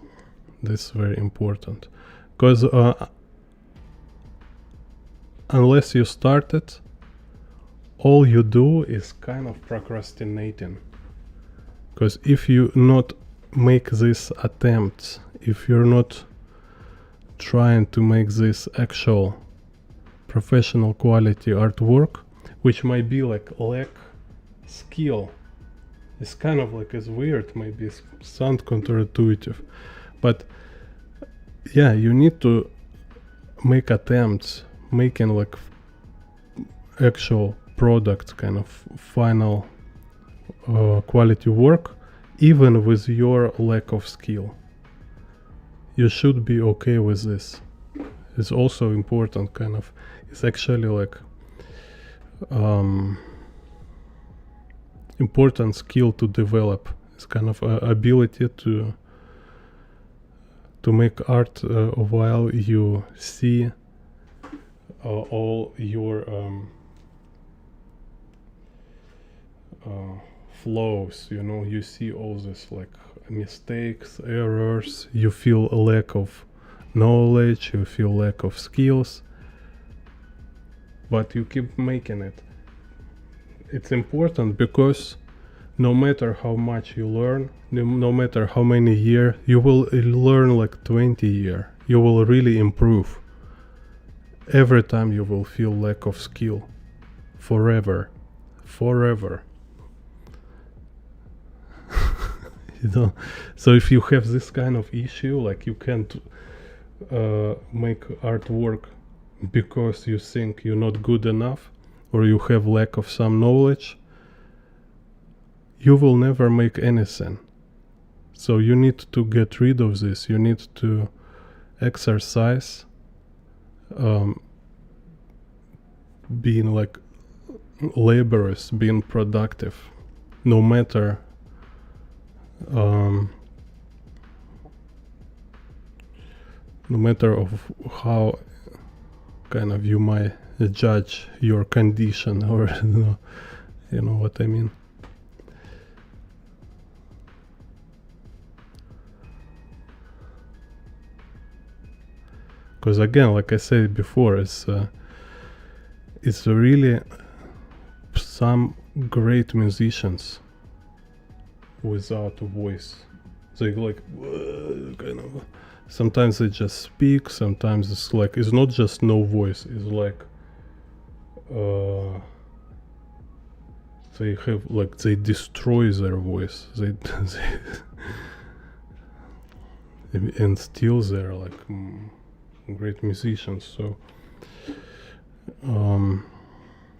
This is very important, because unless you start it, all you do is kind of procrastinating. Because if you not make this attempt, if you're not trying to make this actual professional quality artwork, which might be like lack skill, it's kind of like, it's weird, maybe sound counterintuitive, but yeah, you need to make attempts making like actual product, kind of final quality work, even with your lack of skill. You should be okay with this. It's also important, kind of, it's actually like important skill to develop. It's kind of ability to make art while you see all your flows, you know, you see all this like mistakes, errors, you feel a lack of knowledge, you feel lack of skills, but you keep making it. It's important because no matter how much you learn, no matter how many years, you will learn like 20 years, you will really improve. Every time you will feel lack of skill. Forever. You know, so if you have this kind of issue, like you can't make artwork because you think you're not good enough, or you have lack of some knowledge, you will never make anything. So you need to get rid of this. You need to exercise being like laborious, being productive, no matter no matter of how kind of you might judge your condition, or you know what I mean. Because again, like I said before, it's really some great musicians without a voice. They like kind of, sometimes they just speak, sometimes it's like, it's not just no voice, it's like they have like, they destroy their voice, they and still they're like great musicians. So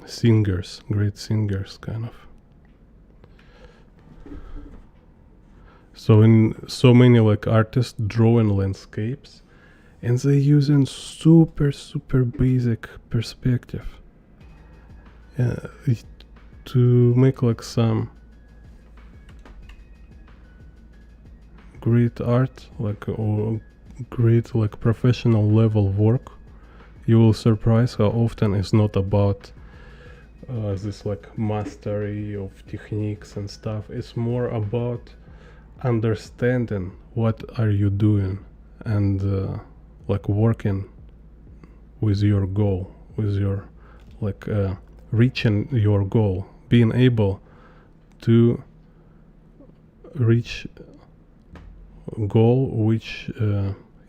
singers, great singers, kind of. So in so many like artists drawing landscapes, and they using super basic perspective to make like some great art, like or great like professional level work, you will surprise how often it's not about this like mastery of techniques and stuff. It's more about understanding what are you doing and like working with your goal, with your like reaching your goal, being able to reach a goal which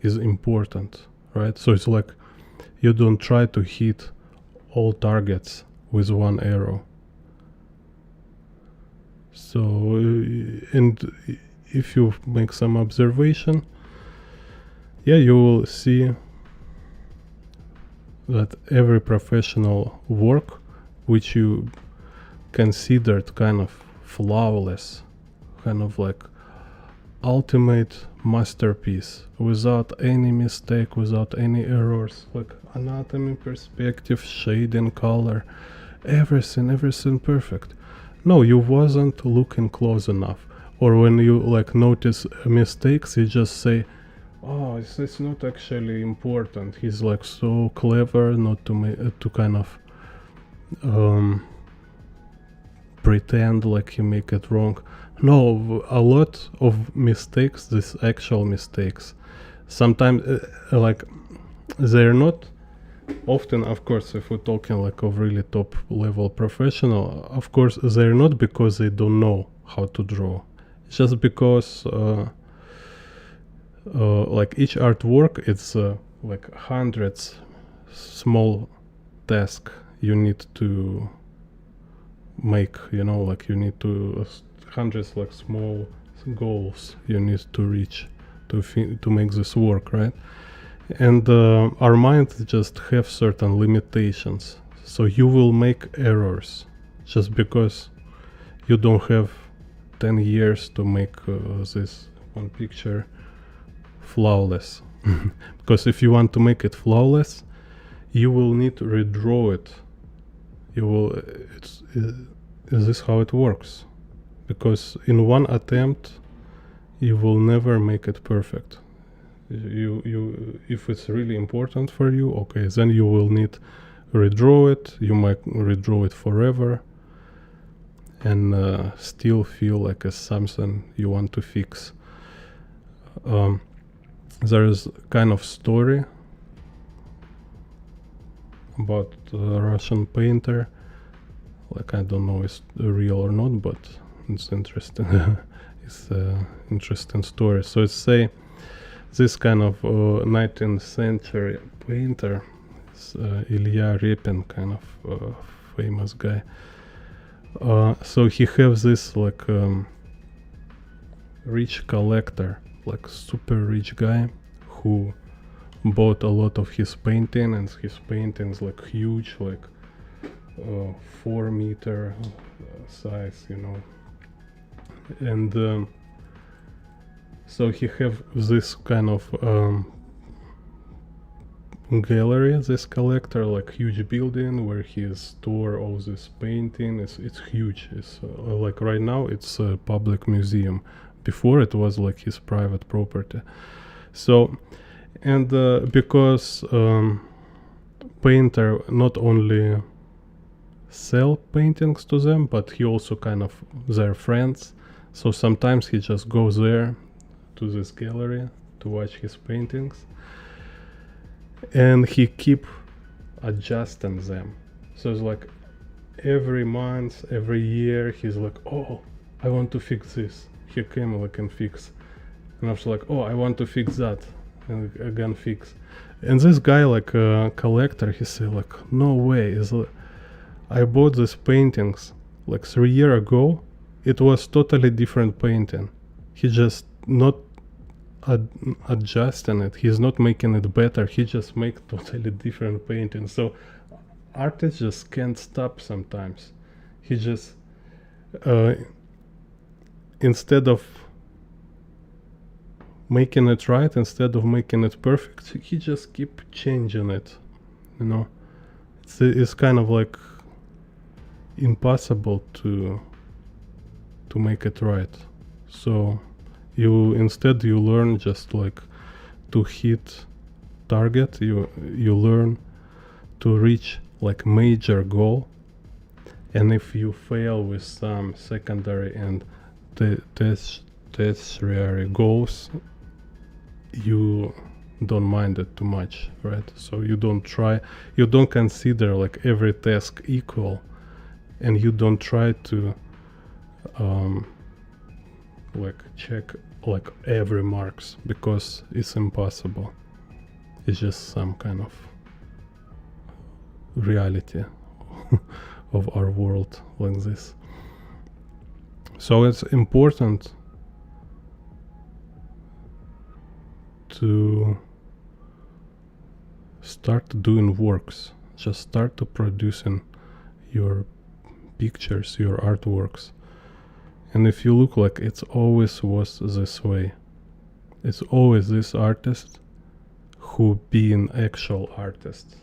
is important, right? So it's like you don't try to hit all targets with one arrow. So and if you make some observation, yeah, you will see that every professional work which you considered kind of flawless, kind of like ultimate masterpiece, without any mistake, without any errors, like anatomy, perspective, shading, color, everything perfect. No, you wasn't looking close enough. Or when you like notice mistakes, you just say, oh, it's not actually important. He's like so clever not to kind of pretend like he make it wrong. No, a lot of mistakes, these actual mistakes, sometimes like they're not often, of course, if we're talking like of really top level professional, of course they're not because they don't know how to draw. It's just because like each artwork, it's like hundreds small tasks you need to make, you know, like you need to hundreds like small goals you need to reach to make this work, right? And our mind just have certain limitations, so you will make errors just because you don't have 10 years to make this one picture flawless. Because if you want to make it flawless, you will need to redraw it. You will is this how it works? Because in one attempt you will never make it perfect. You if it's really important for you, okay, then you will need redraw it. You might redraw it forever and still feel like it's something you want to fix. There is kind of story about a Russian painter. Like, I don't know if it's real or not, but it's interesting. It's an interesting story. So it's say this kind of 19th century painter, Ilya Repin, kind of famous guy. So he has this like rich collector, like super rich guy who bought a lot of his painting, and his paintings like huge, like 4-meter size, you know. And so he have this kind of gallery, this collector, like huge building where he store all this painting. It's huge. It's like right now it's a public museum. Before it was like his private property. So, and because painter not only sell paintings to them, but he also kind of their friends. So sometimes he just goes there to this gallery to watch his paintings, and he keep adjusting them. So it's like every month, every year, he's like, oh, I want to fix this. He came like and fix, and I was like, oh, I want to fix that, and again fix. And this guy, like a collector, he said like, no way, is I bought these paintings like 3 years ago. It was totally different painting. He just not adjusting it. He's not making it better. He just make totally different painting. So artists just can't stop sometimes. He just instead of making it right, instead of making it perfect, he just keep changing it, you know. It's kind of like impossible to make it right. So You instead you learn just like to hit target. You learn to reach like major goal, and if you fail with some secondary and tertiary goals, you don't mind it too much, right? So you don't consider like every task equal, and you don't try to like check like every marks, because it's impossible. It's just some kind of reality of our world like this. So it's important to start doing works. Just start to producing your pictures, your artworks. And if you look, like, it always was this way. It's always this artist who being actual artists.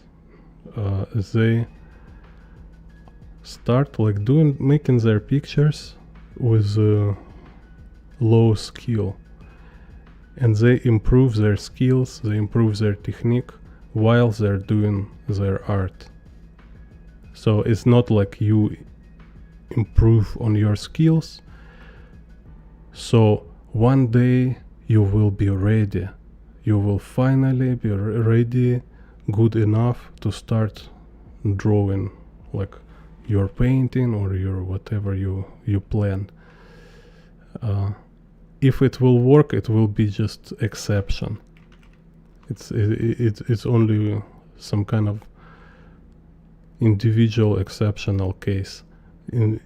They start like making their pictures with low skill, and they improve their skills, they improve their technique while they're doing their art. So it's not like you improve on your skills, so one day you will be ready. You will finally be ready, good enough to start drawing like your painting or your whatever you plan. If it will work, it will be just exception. It's only some kind of individual exceptional case. In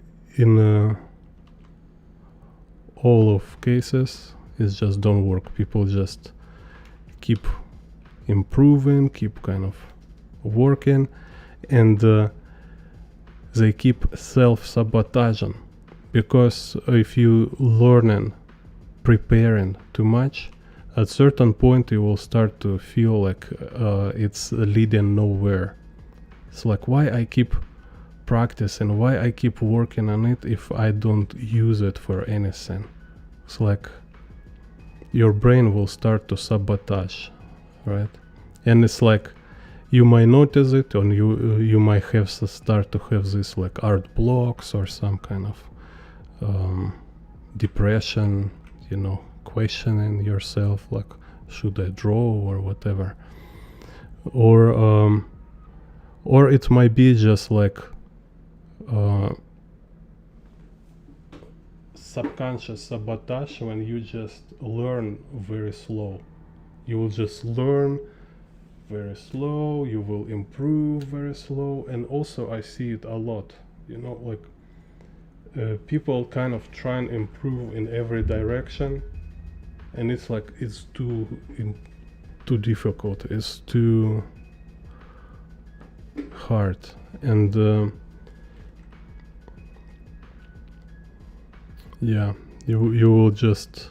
all of cases, it just don't work. People just keep improving, keep kind of working, and they keep self-sabotaging, because if you learning, preparing too much, at certain point you will start to feel like it's leading nowhere. It's like, why I keep practicing, why I keep working on it if I don't use it for anything? It's like your brain will start to sabotage, right? And it's like you might notice it, and you might have start to have this like art blocks or some kind of depression, questioning yourself, like, should I draw or whatever, or it might be just like subconscious sabotage when you just learn very slow. You will just learn very slow, you will improve very slow. And also I see it a lot, like people kind of try and improve in every direction, and it's like it's too difficult, it's too hard, and yeah, you will just,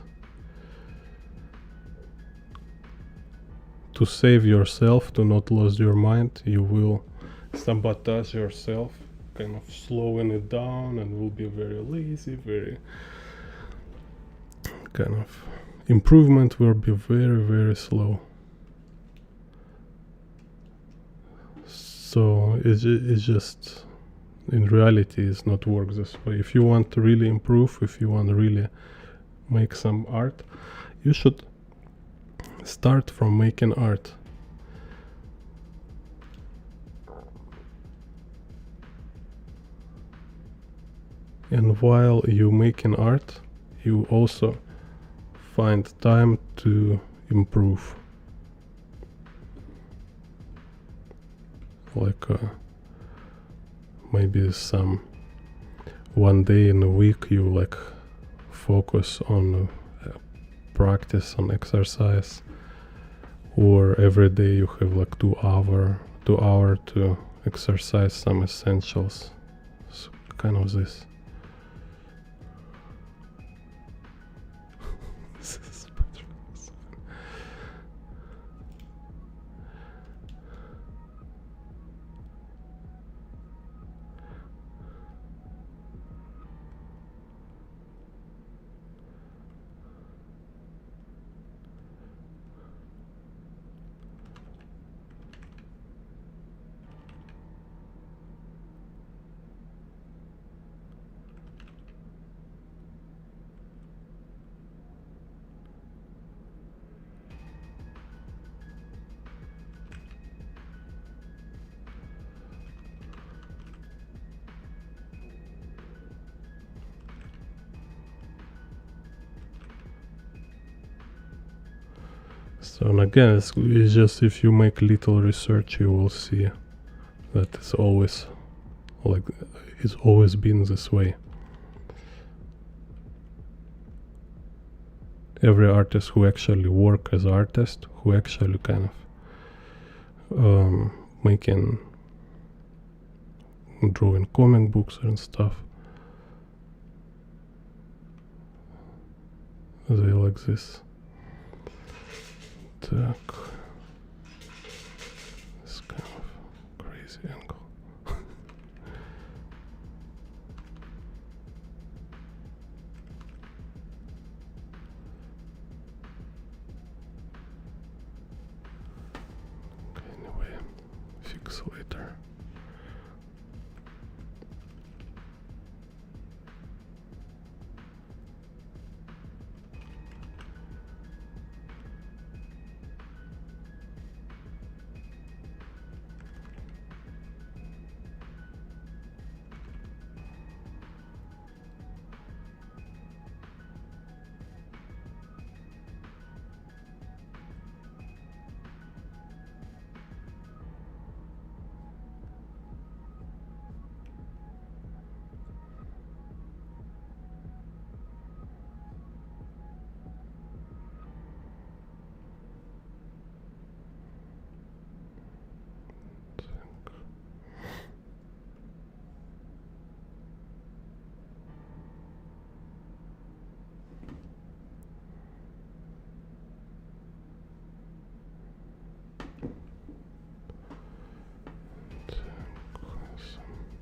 to save yourself, to not lose your mind, you will sabotage yourself, kind of slowing it down, and will be very lazy, very kind of improvement will be very, very slow. So it's just, in reality, it's not work this way. If you want to really improve, if you want to really make some art, you should start from making art. And while you making art, you also find time to improve. Like maybe some one day in a week you like focus on practice, on exercise, or every day you have like 2 hour to exercise some essentials. So kind of this. So and again, it's just if you make little research, you will see that it's always like it's always been this way. Every artist who actually work as artist, who actually kind of making drawing comic books and stuff, they like this. Так. This kind of crazy angle. Anyway, fix later.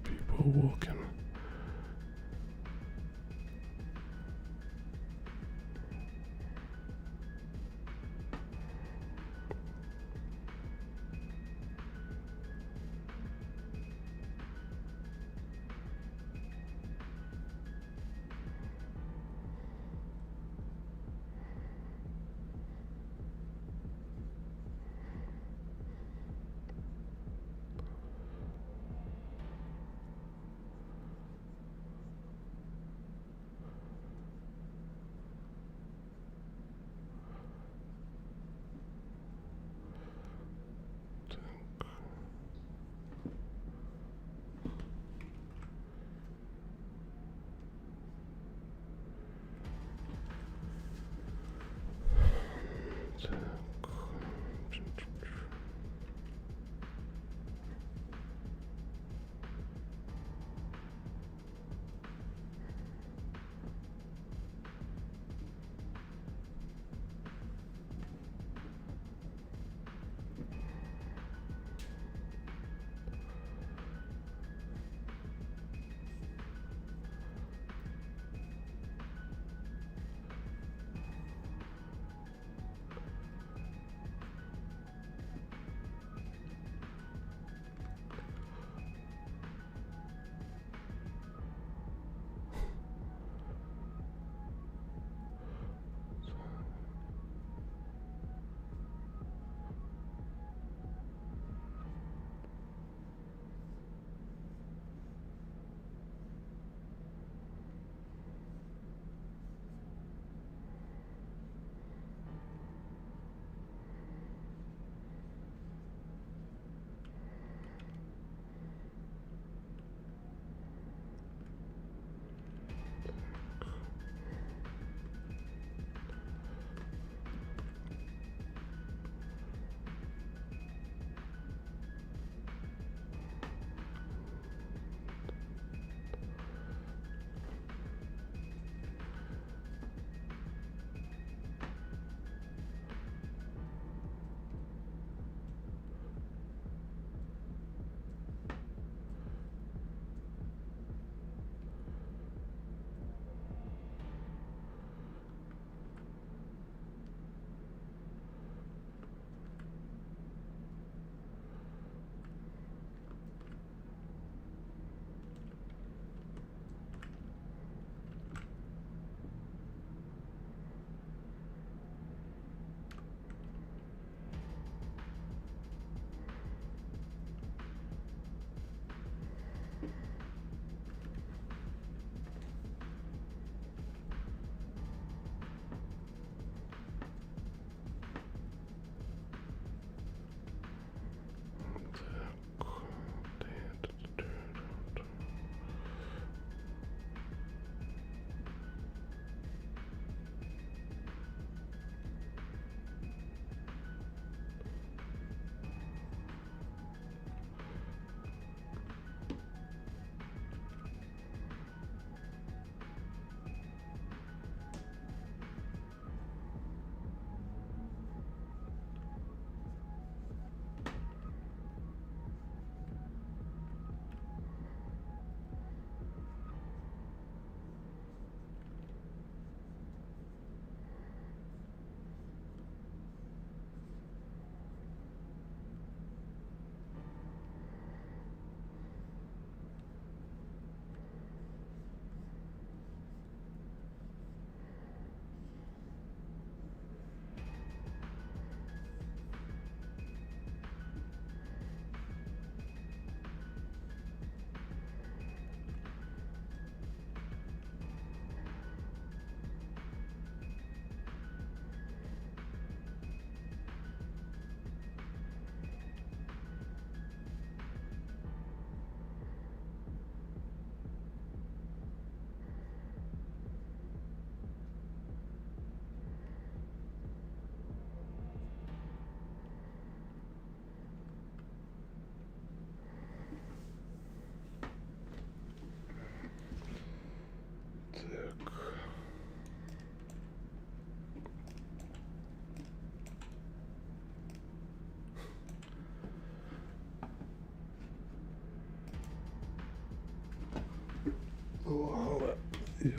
People walking.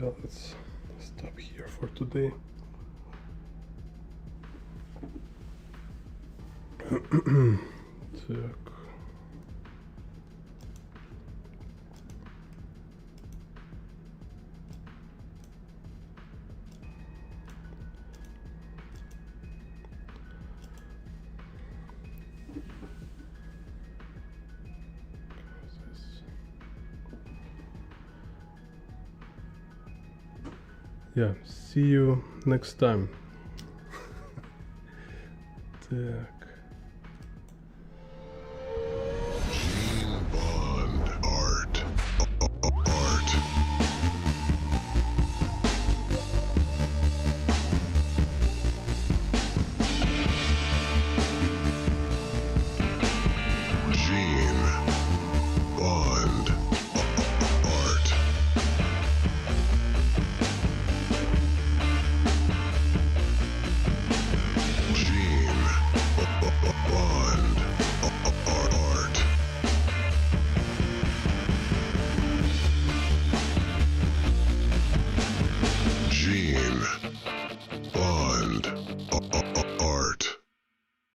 Yeah, let's stop here for today. Так. Yeah, see you next time. Так.